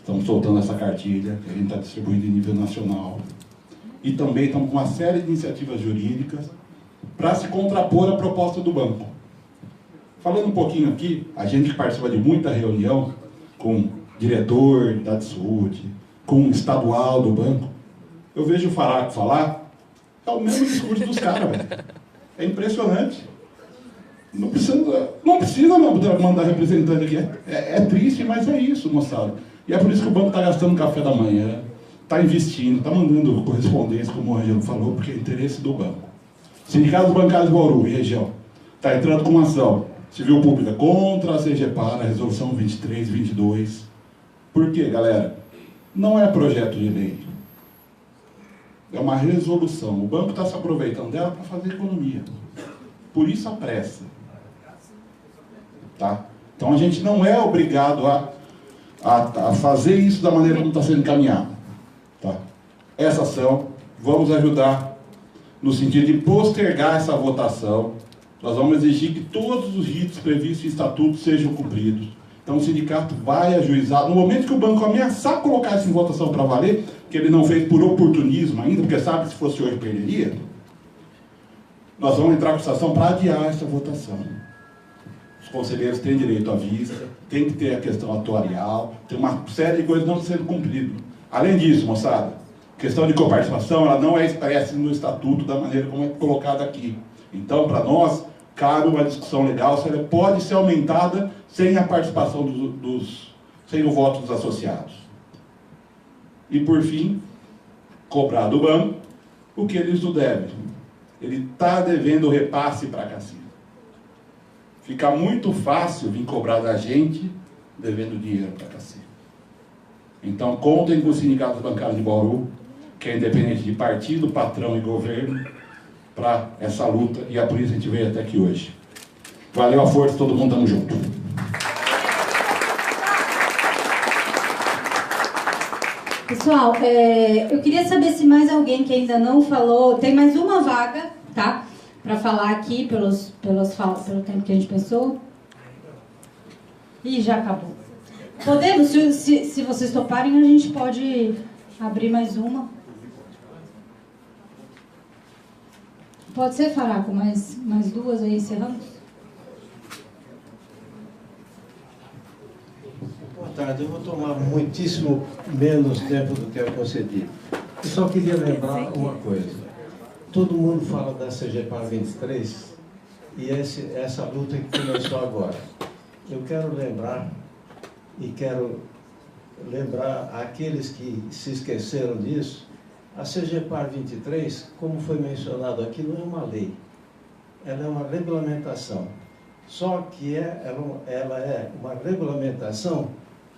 Speaker 9: Estamos soltando essa cartilha, que a gente está distribuindo em nível nacional. E também estamos com uma série de iniciativas jurídicas para se contrapor à proposta do banco. Falando um pouquinho aqui, a gente que participa de muita reunião com diretor da saúde, com o estadual do banco, eu vejo o Faraco falar, é o mesmo discurso dos caras, velho. É impressionante. Não precisa mandar representante aqui. É triste, mas é isso, moçada. E é por isso que o banco está gastando café da manhã, está investindo, está mandando correspondência, como o Ângelo falou, porque é interesse do banco. Sindicato Bancário de Bauru e região está entrando com uma ação civil pública contra a CGPAR, a resolução 2322. Por quê, galera? Não é projeto de lei. É uma resolução. O banco está se aproveitando dela para fazer economia. Por isso a pressa. Tá? Então a gente não é obrigado a fazer isso da maneira como está sendo encaminhado. Tá? Essa ação, vamos ajudar no sentido de postergar essa votação. Nós vamos exigir que todos os ritos previstos em estatuto sejam cumpridos. Então o sindicato vai ajuizar. No momento que o banco ameaçar colocar isso em votação para valer, que ele não fez por oportunismo ainda, porque sabe que se fosse hoje perderia, nós vamos entrar com essa ação para adiar essa votação. Os conselheiros têm direito à vista, tem que ter a questão atuarial, tem uma série de coisas não sendo cumpridas. Além disso, moçada, a questão de coparticipação, ela não é expressa no estatuto da maneira como é colocada aqui. Então, para nós, cabe uma discussão legal se ela pode ser aumentada sem a participação sem o voto dos associados. E, por fim, cobrar do banco o que eles não devem. Ele está devendo repasse para a CACI. Fica muito fácil vir cobrar da gente devendo dinheiro para a CACI. Então, contem com o Sindicato Bancário de Bauru, que é independente de partido, patrão e governo, para essa luta, e é por isso que a gente veio até aqui hoje. Valeu a força, todo mundo, tamo junto.
Speaker 3: Pessoal, eu queria saber se mais alguém que ainda não falou, tem mais uma vaga, tá? Para falar aqui pelo tempo que a gente pensou. Ih, já acabou. Podemos, se vocês toparem, a gente pode abrir mais uma. Pode ser, Faraco, mais duas aí, encerramos?
Speaker 10: Boa tarde, eu vou tomar muitíssimo menos tempo do que eu concedi. Eu só queria lembrar uma coisa. Todo mundo fala da CGPAR 23 e essa luta que começou agora. Eu quero lembrar aqueles que se esqueceram disso. A CGPAR 23, como foi mencionado aqui, não é uma lei. Ela é uma regulamentação. Só que ela é uma regulamentação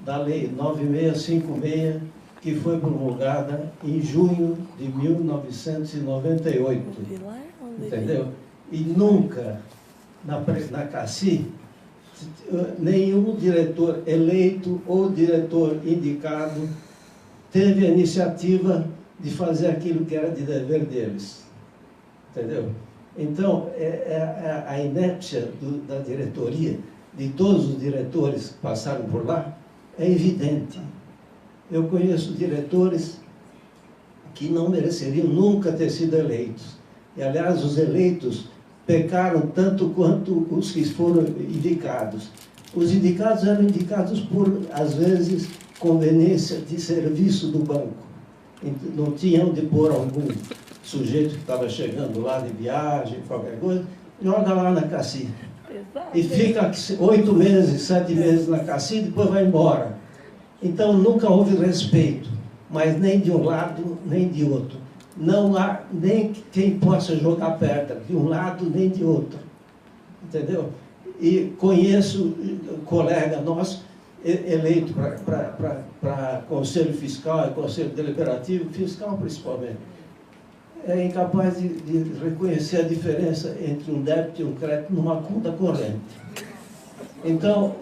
Speaker 10: da Lei 9656, que foi promulgada em junho de 1998. Entendeu? E nunca, na CACI, nenhum diretor eleito ou diretor indicado teve a iniciativa de fazer aquilo que era de dever deles. Entendeu? Então, a inépcia da diretoria, de todos os diretores que passaram por lá, é evidente. Eu conheço diretores que não mereceriam nunca ter sido eleitos. E, aliás, os eleitos pecaram tanto quanto os que foram indicados. Os indicados eram indicados por, às vezes, conveniência de serviço do banco. Não tinham de pôr algum sujeito que estava chegando lá de viagem, qualquer coisa, joga lá na CACI. E fica 8 meses, 7 meses na CACI e depois vai embora. Então nunca houve respeito, mas nem de um lado, nem de outro. Não há nem quem possa jogar pedra, de um lado nem de outro. Entendeu? E conheço um colega nosso, eleito para Conselho Fiscal e Conselho Deliberativo, fiscal principalmente, é incapaz de reconhecer a diferença entre um débito e um crédito numa conta corrente. Então,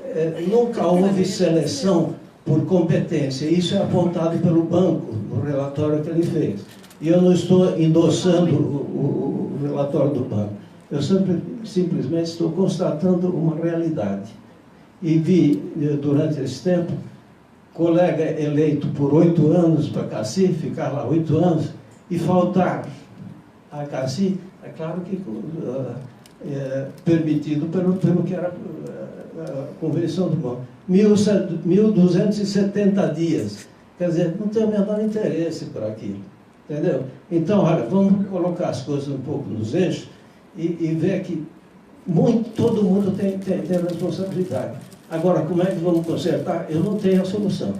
Speaker 10: nunca houve seleção por competência. Isso é apontado pelo banco no relatório que ele fez. E eu não estou endossando o relatório do banco. Eu simplesmente estou constatando uma realidade. E vi, durante esse tempo, colega eleito por 8 anos para a CACI, ficar lá 8 anos, e faltar a CACI, é claro que permitido pelo que era a Convenção do Banco. 1.270 dias. Quer dizer, não tem o menor interesse por aquilo. Entendeu? Então, olha, vamos colocar as coisas um pouco nos eixos e ver que todo mundo tem responsabilidade. Agora, como é que vamos consertar? Eu não tenho a solução.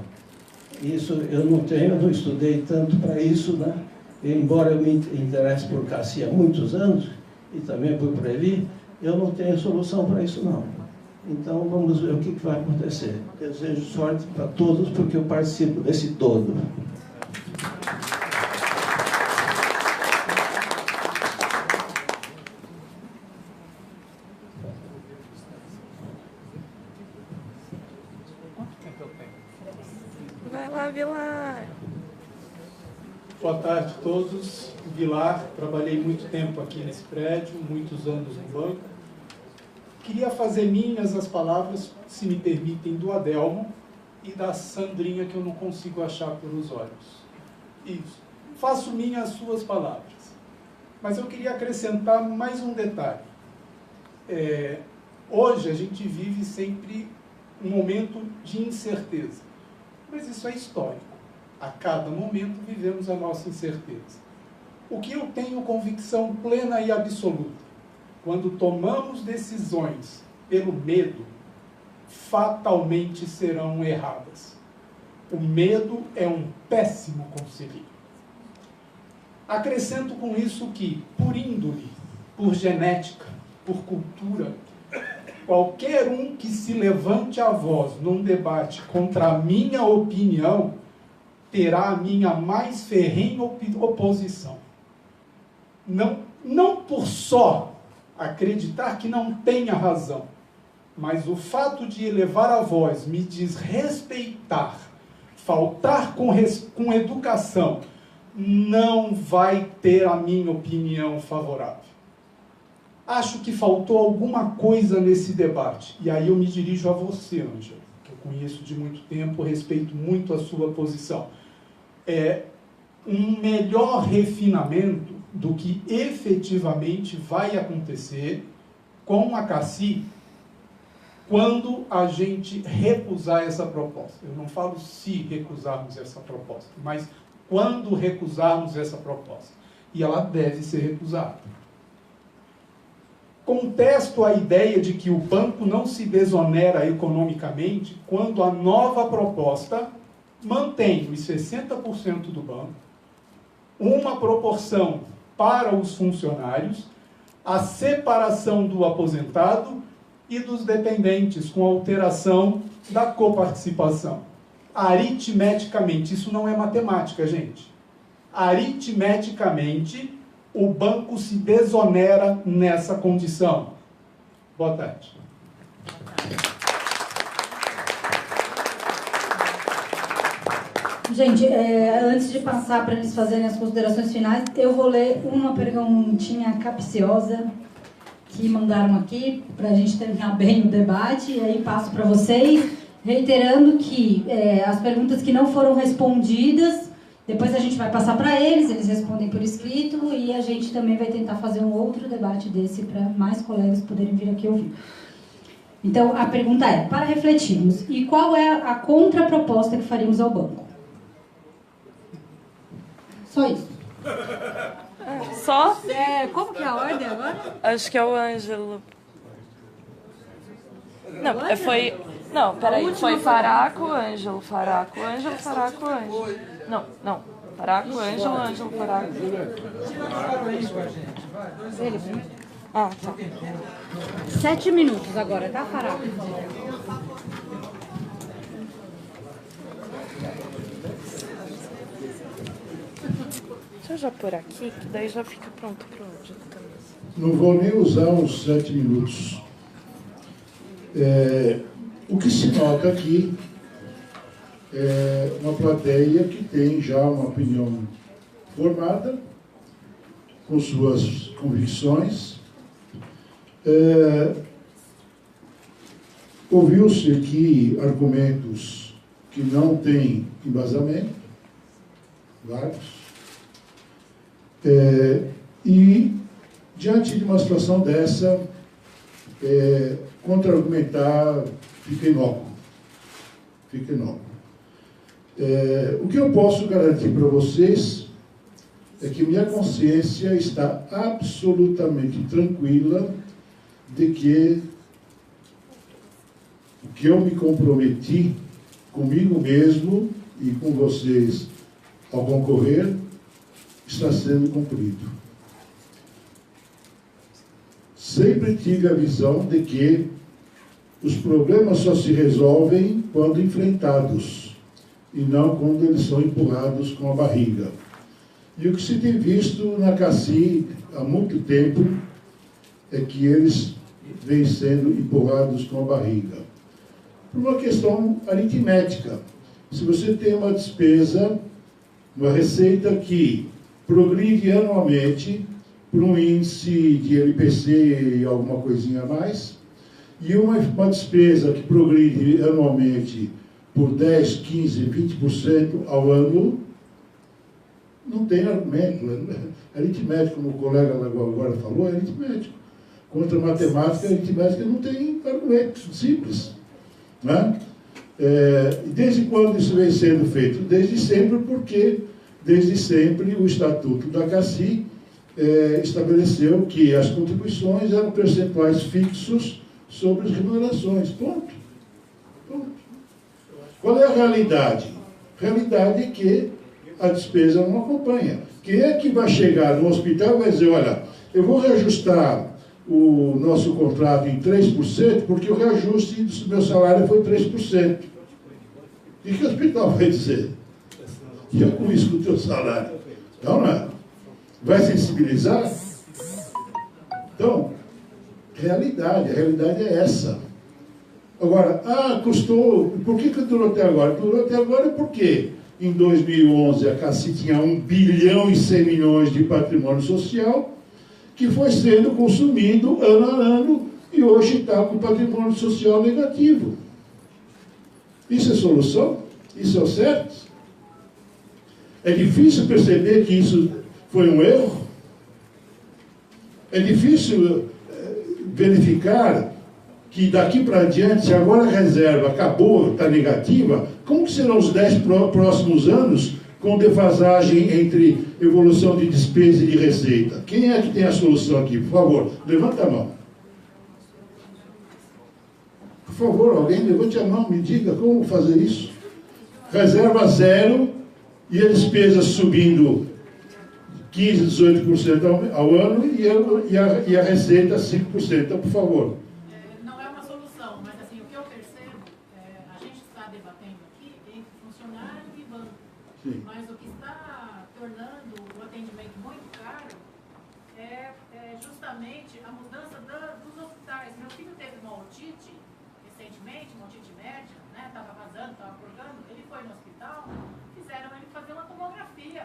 Speaker 10: Isso eu não tenho, eu não estudei tanto para isso, né? Embora eu me interesse por CACI há muitos anos, e também por Previ, eu não tenho solução para isso, não. Então, vamos ver o que vai acontecer. Desejo sorte para todos, porque eu participo desse todo.
Speaker 7: Vai lá, Vilar.
Speaker 11: Boa tarde a todos. Vilar, trabalhei muito tempo aqui nesse prédio, muitos anos no banco. Queria fazer minhas as palavras, se me permitem, do Adelmo e da Sandrinha, que eu não consigo achar pelos olhos. Isso. Faço minhas as suas palavras. Mas eu queria acrescentar mais um detalhe. Hoje a gente vive sempre um momento de incerteza. Mas isso é histórico. A cada momento vivemos a nossa incerteza. O que eu tenho convicção plena e absoluta, quando tomamos decisões pelo medo, fatalmente serão erradas. O medo é um péssimo conselheiro. Acrescento com isso que, por índole, por genética, por cultura, qualquer um que se levante a voz num debate contra a minha opinião terá a minha mais ferrenha oposição. Não por só acreditar que não tenha razão, mas o fato de elevar a voz, me desrespeitar, faltar com educação, não vai ter a minha opinião favorável. Acho que faltou alguma coisa nesse debate. E aí eu me dirijo a você, Ângela, que eu conheço de muito tempo, respeito muito a sua posição. Um melhor refinamento do que efetivamente vai acontecer com a CACI quando a gente recusar essa proposta. Eu não falo se recusarmos essa proposta, mas quando recusarmos essa proposta. E ela deve ser recusada. Contesto a ideia de que o banco não se desonera economicamente quando a nova proposta mantém os 60% do banco, uma proporção para os funcionários, a separação do aposentado e dos dependentes, com alteração da coparticipação. Aritmeticamente, isso não é matemática, gente. Aritmeticamente, o banco se desonera nessa condição. Boa tarde.
Speaker 3: Gente, antes de passar para eles fazerem as considerações finais, eu vou ler uma perguntinha capciosa que mandaram aqui, para a gente terminar bem o debate, e aí passo para vocês, reiterando que as perguntas que não foram respondidas, depois a gente vai passar para eles respondem por escrito, e a gente também vai tentar fazer um outro debate desse para mais colegas poderem vir aqui ouvir. Então, a pergunta é, para refletirmos, e qual é a contraproposta que faríamos ao banco? Só isso.
Speaker 7: Só?
Speaker 3: Como que é a ordem agora?
Speaker 7: Acho que é o Ângelo. Não, foi... Não, peraí. Foi Faraco, Ângelo, Faraco, Ângelo, Faraco, Ângelo. Não. Faraco, Ângelo, Ângelo, Faraco.
Speaker 3: Ele primeiro?
Speaker 7: Ah, tá.
Speaker 3: 7 minutos agora, tá, Faraco?
Speaker 7: Deixa eu já pôr aqui, que daí já fica pronto para hoje também.
Speaker 4: Não vou nem usar os 7 minutos. O que se nota aqui é uma plateia que tem já uma opinião formada, com suas convicções. Ouviu-se aqui argumentos que não tem embasamento, vários. E, diante de uma situação dessa, contra-argumentar fica inócuo. Fica inócuo. O que eu posso garantir para vocês é que minha consciência está absolutamente tranquila de que o que eu me comprometi comigo mesmo e com vocês ao concorrer está sendo cumprido. Sempre tive a visão de que os problemas só se resolvem quando enfrentados e não quando eles são empurrados com a barriga. E o que se tem visto na CACI há muito tempo é que eles vêm sendo empurrados com a barriga. Por uma questão aritmética. Se você tem uma despesa, uma receita que progride anualmente por um índice de LPC e alguma coisinha a mais, e uma despesa que progride anualmente por 10, 15, 20% ao ano, não tem argumento. Aritmético, como o colega agora falou, é aritmético. Contra a matemática, a aritmética não tem argumento, simples. Né? Desde quando isso vem sendo feito? Desde sempre, porque desde sempre o Estatuto da CACI estabeleceu que as contribuições eram percentuais fixos sobre as remunerações. Ponto. Ponto. Qual é a realidade? A realidade é que a despesa não acompanha. Quem é que vai chegar no hospital e vai dizer, olha, eu vou reajustar o nosso contrato em 3%, porque o reajuste do meu salário foi 3%. O que o hospital vai dizer? E eu com isso com o teu salário? Não é? Vai sensibilizar? Então, a realidade é essa. Agora, custou, por que durou até agora? Durou até agora porque em 2011 a CACI tinha 1 bilhão e 100 milhões de patrimônio social, que foi sendo consumido ano a ano e hoje está com patrimônio social negativo. Isso é solução? Isso é o certo? É difícil perceber que isso foi um erro? É difícil verificar que daqui para adiante, se agora a reserva acabou, está negativa, como que serão os 10 próximos anos com defasagem entre evolução de despesa e de receita? Quem é que tem a solução aqui? Por favor, levanta a mão. Por favor, alguém levante a mão, me diga como fazer isso. Reserva zero e a despesa subindo 15%, 18% ao ano e a receita 5%. Então, por favor.
Speaker 12: Não é uma solução, mas assim, o que eu percebo, a gente está debatendo aqui entre funcionário e banco. Sim. Mas o que está tornando o atendimento muito caro é justamente a mudança dos hospitais. Meu filho teve uma otite recentemente, uma otite média, né? Estava vazando, estava purgando. Ele foi no hospital, fizeram ele fazer uma tomografia.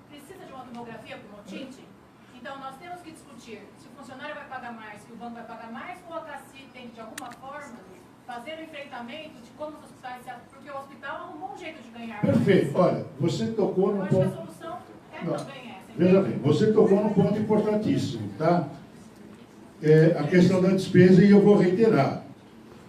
Speaker 12: Precisa de uma tomografia para uma otite? Então, nós temos que discutir se o funcionário vai pagar mais, se o banco vai pagar mais, ou a CACI tem que, de alguma forma, fazer o enfrentamento de como os hospitais... Porque o hospital arrumou um jeito de ganhar.
Speaker 4: Perfeito. Olha, você tocou no ponto...
Speaker 12: Eu acho que a solução também essa.
Speaker 4: Veja bem, você tocou num ponto importantíssimo, tá? A questão da despesa, e eu vou reiterar.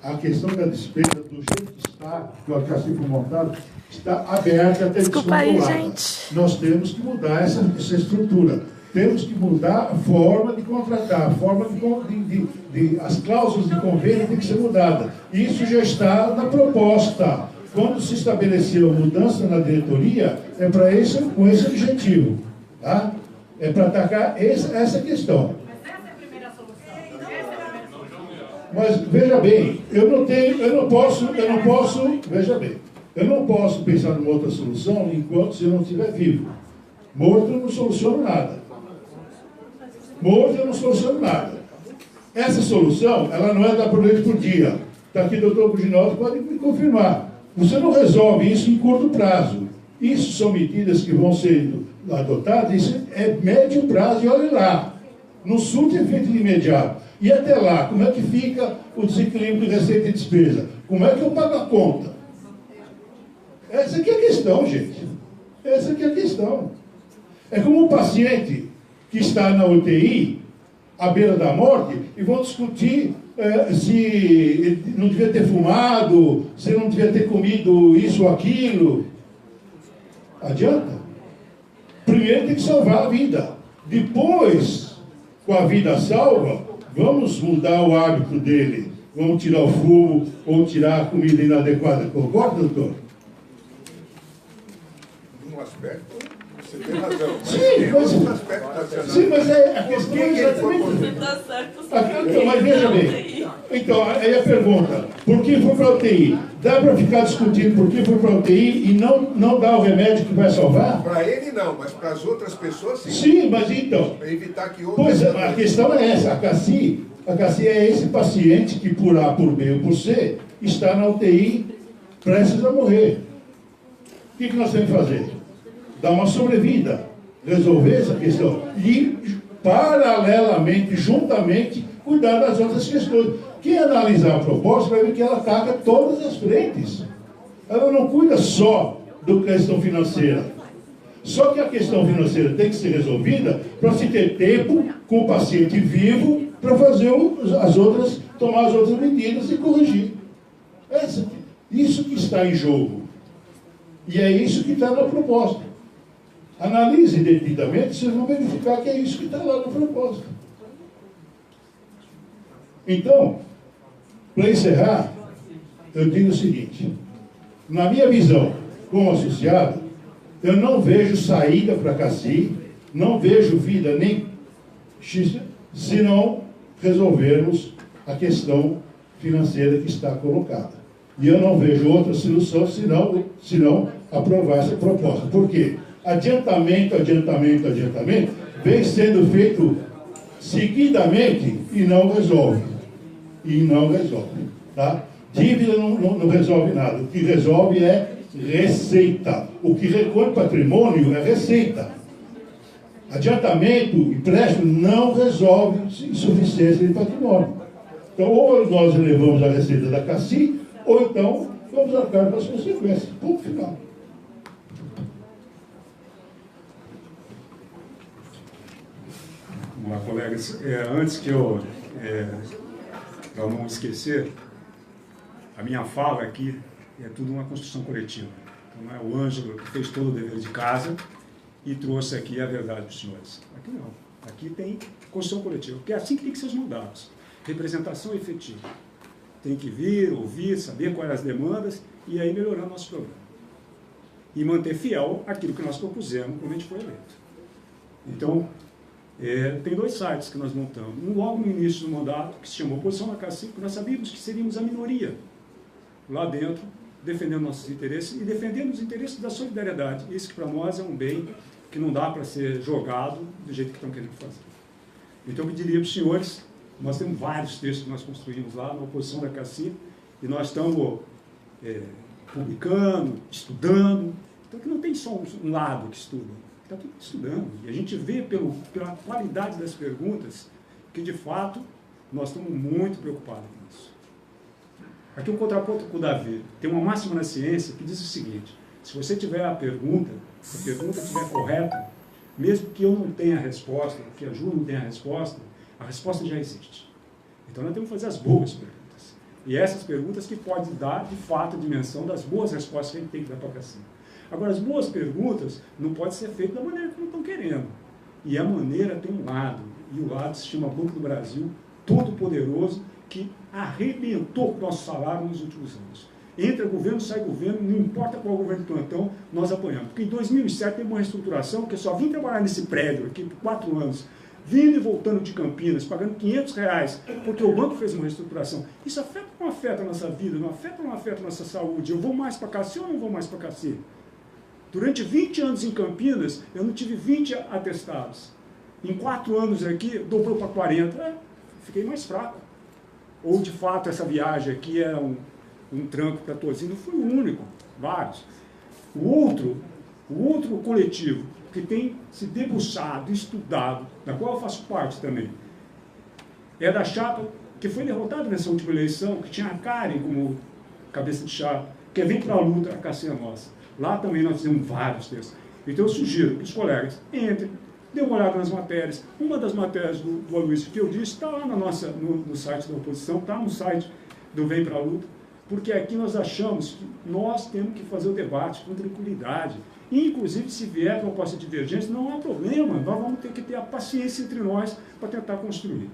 Speaker 4: A questão da despesa, do jeito que está, que o CACI foi montado, está aberta até
Speaker 7: Desculpa aí, gente.
Speaker 4: Nós temos que mudar essa estrutura. Temos que mudar a forma de contratar, a forma as cláusulas de convênio têm que ser mudadas. Isso já está na proposta. Quando se estabeleceu a mudança na diretoria, é para com esse objetivo. Tá? É para atacar essa questão.
Speaker 12: Mas essa é a primeira solução. Essa é a primeira solução.
Speaker 4: Mas veja bem, eu não posso pensar numa outra solução enquanto você não estiver vivo. Morto eu não soluciono nada. Morto eu não soluciono nada. Essa solução, ela não é da noite por dia. Está aqui o doutor Buginaldo, pode me confirmar. Você não resolve isso em curto prazo. Isso são medidas que vão ser adotadas, isso é médio prazo, e olha lá. Não surte efeito de imediato. E até lá, como é que fica o desequilíbrio de receita e despesa? Como é que eu pago a conta? Essa aqui é a questão, gente. Essa aqui é a questão. É como um paciente que está na UTI, à beira da morte, e vão discutir se ele não devia ter fumado, se não devia ter comido isso ou aquilo. Adianta? Primeiro tem que salvar a vida. Depois, com a vida salva, vamos mudar o hábito dele. Vamos tirar o fumo ou tirar a comida inadequada. Concorda, doutor?
Speaker 13: Num aspecto, você tem razão.
Speaker 4: Sim, mas a questão é exatamente... Mas veja bem. Então, aí a pergunta, por que foi para a UTI? Dá para ficar discutindo por que foi para a UTI e não dar o remédio que vai salvar?
Speaker 13: Para ele não, mas para as outras pessoas sim.
Speaker 4: Sim, mas então...
Speaker 13: Para evitar que outras...
Speaker 4: Pois a questão é essa, a CACI é esse paciente que por A, por B ou por C está na UTI prestes a morrer. O que nós temos que fazer? Dar uma sobrevida, resolver essa questão e, paralelamente, juntamente, cuidar das outras questões. Quem analisar a proposta vai ver que ela ataca todas as frentes. Ela não cuida só da questão financeira. Só que a questão financeira tem que ser resolvida para se ter tempo com o paciente vivo para fazer as outras, tomar as outras medidas e corrigir. Isso que está em jogo. E é isso que está na proposta. Analise devidamente, vocês vão verificar que é isso que está lá na proposta. Então, para encerrar, eu digo o seguinte: na minha visão, como associado, eu não vejo saída para a CACI, não vejo vida nem se não resolvermos a questão financeira que está colocada. E eu não vejo outra solução senão aprovar essa proposta. Por quê? Adiantamento vem sendo feito seguidamente e não resolve. Tá? Dívida não resolve nada. O que resolve é receita. O que recolhe patrimônio é receita. Adiantamento, empréstimo, não resolve insuficiência de patrimônio. Então, ou nós elevamos a receita da CACI, ou então vamos arcar com as consequências. Ponto final.
Speaker 8: Vamos lá, colegas. Antes que eu não esquecer, a minha fala aqui é tudo uma construção coletiva. Então, não é o Ângelo que fez todo o dever de casa e trouxe aqui a verdade para os senhores. Aqui não. Aqui tem construção coletiva, porque é assim que tem que ser os mandados. Representação efetiva. Tem que vir, ouvir, saber quais as demandas e aí melhorar o nosso programa. E manter fiel aquilo que nós propusemos quando a gente foi eleito. Então, tem 2 sites que nós montamos. Um logo no início do mandato, que se chamou Oposição da CACI, porque nós sabíamos que seríamos a minoria lá dentro, defendendo nossos interesses e defendendo os interesses da solidariedade. Isso que para nós é um bem que não dá para ser jogado do jeito que estão querendo fazer. Então eu pediria para os senhores, nós temos vários textos que nós construímos lá na Oposição da CACI, e nós estamos publicando, estudando. Então que não tem só um lado que estuda, está tudo estudando. E a gente vê pela qualidade das perguntas que, de fato, nós estamos muito preocupados com isso. Aqui um contraponto com o Davi. Tem uma máxima na ciência que diz o seguinte: se você tiver a pergunta, se a pergunta estiver correta, mesmo que eu não tenha a resposta, que a Ju não tenha a resposta já existe. Então nós temos que fazer as boas perguntas. E essas perguntas que podem dar, de fato, a dimensão das boas respostas que a gente tem que dar para a CACI. Agora, as boas perguntas não podem ser feitas da maneira que não estão querendo. E a maneira tem um lado, e o lado se chama Banco do Brasil, todo poderoso, que arrebentou o nosso salário nos últimos anos. Entra governo, sai governo, não importa qual governo de plantão, nós apanhamos. Porque em 2007 teve uma reestruturação que eu só vim trabalhar nesse prédio aqui por 4 anos, vindo e voltando de Campinas, pagando R$500, porque o banco fez uma reestruturação. Isso afeta ou não afeta a nossa vida? Não afeta ou não afeta a nossa saúde? Eu vou mais para CACI ou não vou mais para CACI? Durante 20 anos em Campinas, eu não tive 20 atestados. Em 4 anos aqui, dobrou para 40. Fiquei mais fraco. Ou, de fato, essa viagem aqui era um tranco para Tozinho. Não foi o único, vários. O outro coletivo que tem se debruçado, estudado, da qual eu faço parte também, é da chapa que foi derrotada nessa última eleição, que tinha a Karen como cabeça de chapa, que vem para a luta, a CACI é nossa. Lá também nós fizemos vários textos. Então eu sugiro que os colegas entrem, dê uma olhada nas matérias. Uma das matérias do Aloysio que eu disse está lá no site da oposição, está no site do Vem Pra Luta, porque aqui nós achamos que nós temos que fazer o debate com tranquilidade. E, inclusive, se vier proposta de divergência, não há problema, nós vamos ter que ter a paciência entre nós para tentar construir.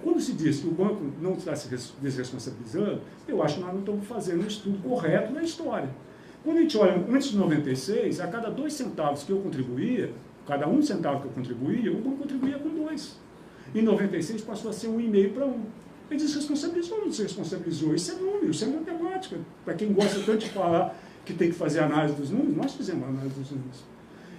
Speaker 8: Quando se diz que o banco não está se desresponsabilizando, eu acho que nós não estamos fazendo um estudo correto da história. Quando a gente olha, antes de 96, a cada 2 centavos que eu contribuía, cada 1 centavo que eu contribuía, o banco contribuía com 2. Em 96 passou a ser 1,5 para 1. Ele desresponsabilizou ou não desresponsabilizou? Isso é número, isso é matemática. Para quem gosta tanto de falar que tem que fazer análise dos números, nós fizemos análise dos números.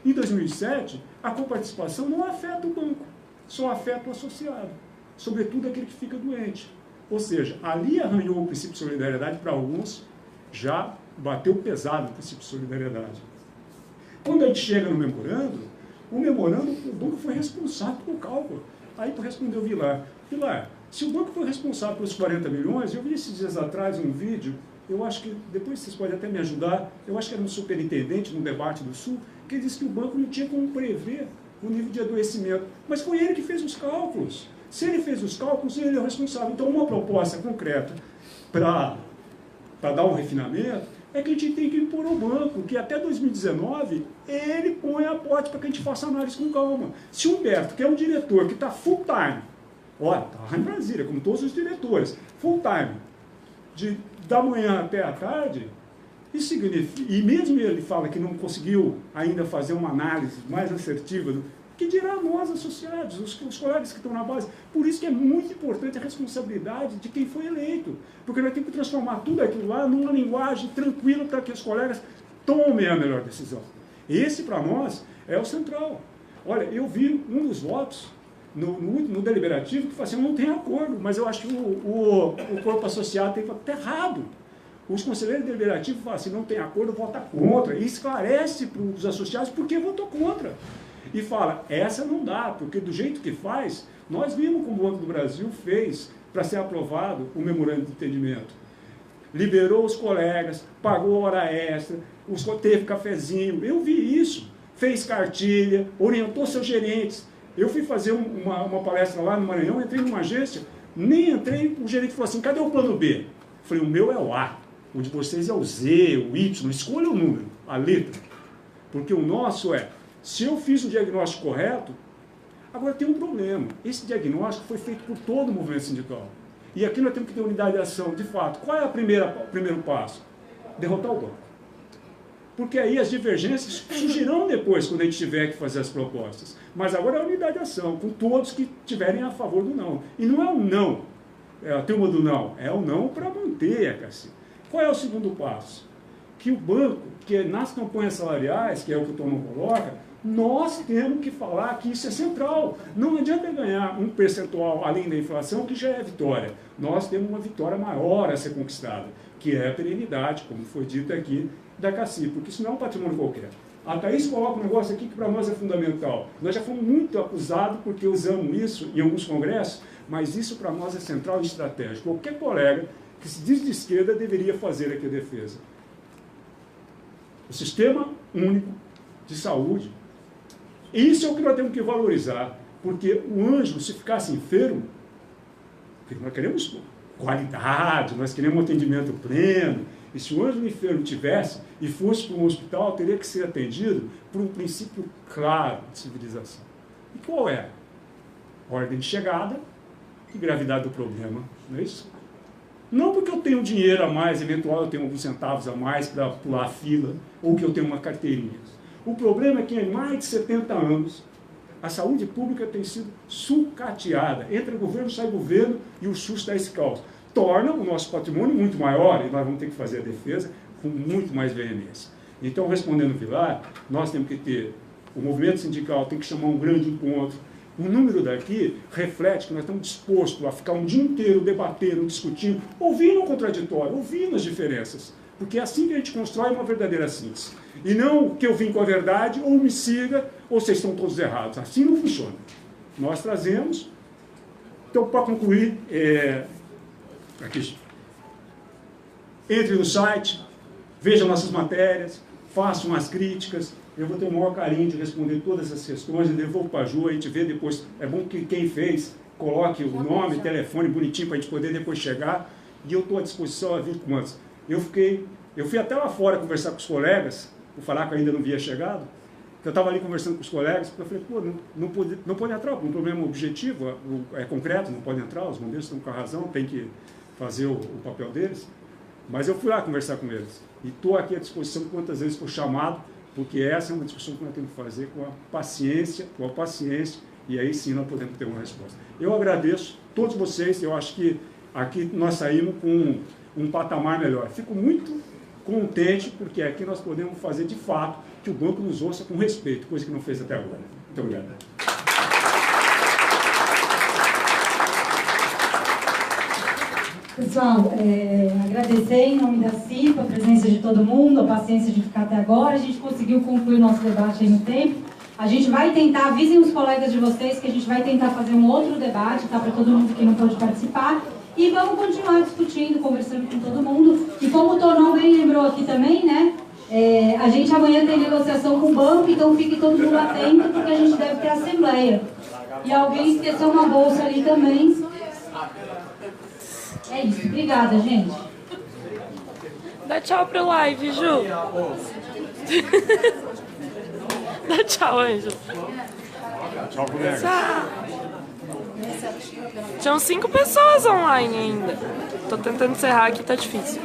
Speaker 8: Em 2007, a coparticipação não afeta o banco, só afeta o associado, sobretudo aquele que fica doente. Ou seja, ali arranhou o princípio de solidariedade para alguns, já bateu pesado o princípio de solidariedade. Quando a gente chega no memorando, o banco foi responsável pelo cálculo. Aí tu respondeu, Vilar, se o banco foi responsável pelos 40 milhões, eu vi esses dias atrás um vídeo, eu acho que, depois vocês podem até me ajudar, eu acho que era um superintendente no debate do Sul, que disse que o banco não tinha como prever o nível de adoecimento. Mas foi ele que fez os cálculos. Se ele fez os cálculos, ele é o responsável. Então, uma proposta concreta para dar um refinamento é que a gente tem que impor ao banco, que até 2019 ele põe a aporte para que a gente faça análise com calma. Se o Humberto, que é um diretor que está full time, está em Brasília, como todos os diretores, full time, da manhã até a tarde, isso significa, e mesmo ele fala que não conseguiu ainda fazer uma análise mais assertiva, que dirá nós associados, os colegas que estão na base. Por isso que é muito importante a responsabilidade de quem foi eleito, porque nós temos que transformar tudo aquilo lá numa linguagem tranquila para que os colegas tomem a melhor decisão. Esse, para nós, é o central. Olha, eu vi um dos votos no deliberativo que fala assim, não tem acordo, mas eu acho que o corpo associado tem que falar, está errado. Os conselheiros deliberativos falam assim, não tem acordo, vota contra, e esclarece para os associados por que votou contra. E fala, essa não dá, porque do jeito que faz, nós vimos como o Banco do Brasil fez para ser aprovado o memorando de entendimento. Liberou os colegas, pagou hora extra, teve cafezinho, eu vi isso, fez cartilha, orientou seus gerentes. Eu fui fazer uma palestra lá no Maranhão, entrei numa agência, nem entrei, o gerente falou assim, cadê o plano B? Eu falei, o meu é o A, o de vocês é o Z, o Y, escolha o número, a letra. Porque o nosso é, se eu fiz o diagnóstico correto, agora tem um problema. Esse diagnóstico foi feito por todo o movimento sindical. E aqui nós temos que ter unidade de ação, de fato. Qual é o primeiro passo? Derrotar o banco. Porque aí as divergências surgirão depois, quando a gente tiver que fazer as propostas. Mas agora é a unidade de ação, com todos que estiverem a favor do não. E não é um não, é a turma do não, é o não para manter a CACI. Qual é o segundo passo? Que o banco, que nas campanhas salariais, que é o que o Tom não coloca, nós temos que falar que isso é central. Não adianta ganhar um percentual além da inflação, que já é vitória. Nós temos uma vitória maior a ser conquistada, que é a perenidade, como foi dito aqui, da CACI, porque isso não é um patrimônio qualquer. A Thaís coloca um negócio aqui que para nós é fundamental. Nós já fomos muito acusados porque usamos isso em alguns congressos, mas isso para nós é central e estratégico. Qualquer colega que se diz de esquerda deveria fazer aqui a defesa. O Sistema Único de Saúde. Isso é o que nós temos que valorizar, porque o Ângelo, se ficasse enfermo, porque nós queremos qualidade, nós queremos um atendimento pleno, e se o Ângelo enfermo tivesse e fosse para um hospital, teria que ser atendido por um princípio claro de civilização. E qual é? Ordem de chegada e gravidade do problema, não é isso? Não porque eu tenho dinheiro a mais, eventual eu tenho alguns centavos a mais para pular a fila, ou que eu tenho uma carteirinha. O problema é que em mais de 70 anos, a saúde pública tem sido sucateada. Entra governo, sai governo, e o SUS dá esse caos. Torna o nosso patrimônio muito maior, e nós vamos ter que fazer a defesa com muito mais veemência. Então, respondendo o Vilar, nós temos que ter, o movimento sindical tem que chamar um grande encontro. O número daqui reflete que nós estamos dispostos a ficar um dia inteiro debatendo, discutindo, ouvindo o contraditório, ouvindo as diferenças. Porque é assim que a gente constrói uma verdadeira síntese. E não que eu vim com a verdade, ou me siga, ou vocês estão todos errados. Assim não funciona. Nós trazemos. Então, para concluir, aqui, entre no site, vejam nossas matérias, façam as críticas. Eu vou ter o maior carinho de responder todas as questões, eu devolvo para a Ju, a gente vê depois. É bom que quem fez coloque o nome, telefone bonitinho para a gente poder depois chegar. E eu estou à disposição a vir com antes. Eu fui até lá fora conversar com os colegas, o Faraco ainda não havia chegado. Eu estava ali conversando com os colegas, porque eu falei, pô, não pode entrar, um problema objetivo, é concreto, não pode entrar, os bombeiros estão com a razão, tem que fazer o papel deles. Mas eu fui lá conversar com eles. E estou aqui à disposição quantas vezes for chamado, porque essa é uma discussão que nós temos que fazer com a paciência, e aí sim nós podemos ter uma resposta. Eu agradeço todos vocês, eu acho que aqui nós saímos com um patamar melhor. Fico muito contente, porque aqui nós podemos fazer de fato que o banco nos ouça com respeito, coisa que não fez até agora. Muito obrigado.
Speaker 3: Pessoal, agradecer em nome da CIPA a presença de todo mundo, a paciência de ficar até agora. A gente conseguiu concluir o nosso debate aí no tempo. A gente vai tentar, avisem os colegas de vocês que a gente vai tentar fazer um outro debate, tá, para todo mundo que não pôde participar. E vamos continuar discutindo, conversando com todo mundo. E como o Tonão bem lembrou aqui também, né? A gente amanhã tem negociação com o banco, então fique todo mundo atento, porque a gente deve ter assembleia. E alguém esqueceu uma bolsa ali também. É isso. Obrigada, gente.
Speaker 7: Dá tchau pro live, Ju. Dá tchau, Ângelo.
Speaker 8: Tchau, colega.
Speaker 7: Tchau. Tinham 5 pessoas online ainda. Tô tentando encerrar aqui, tá difícil.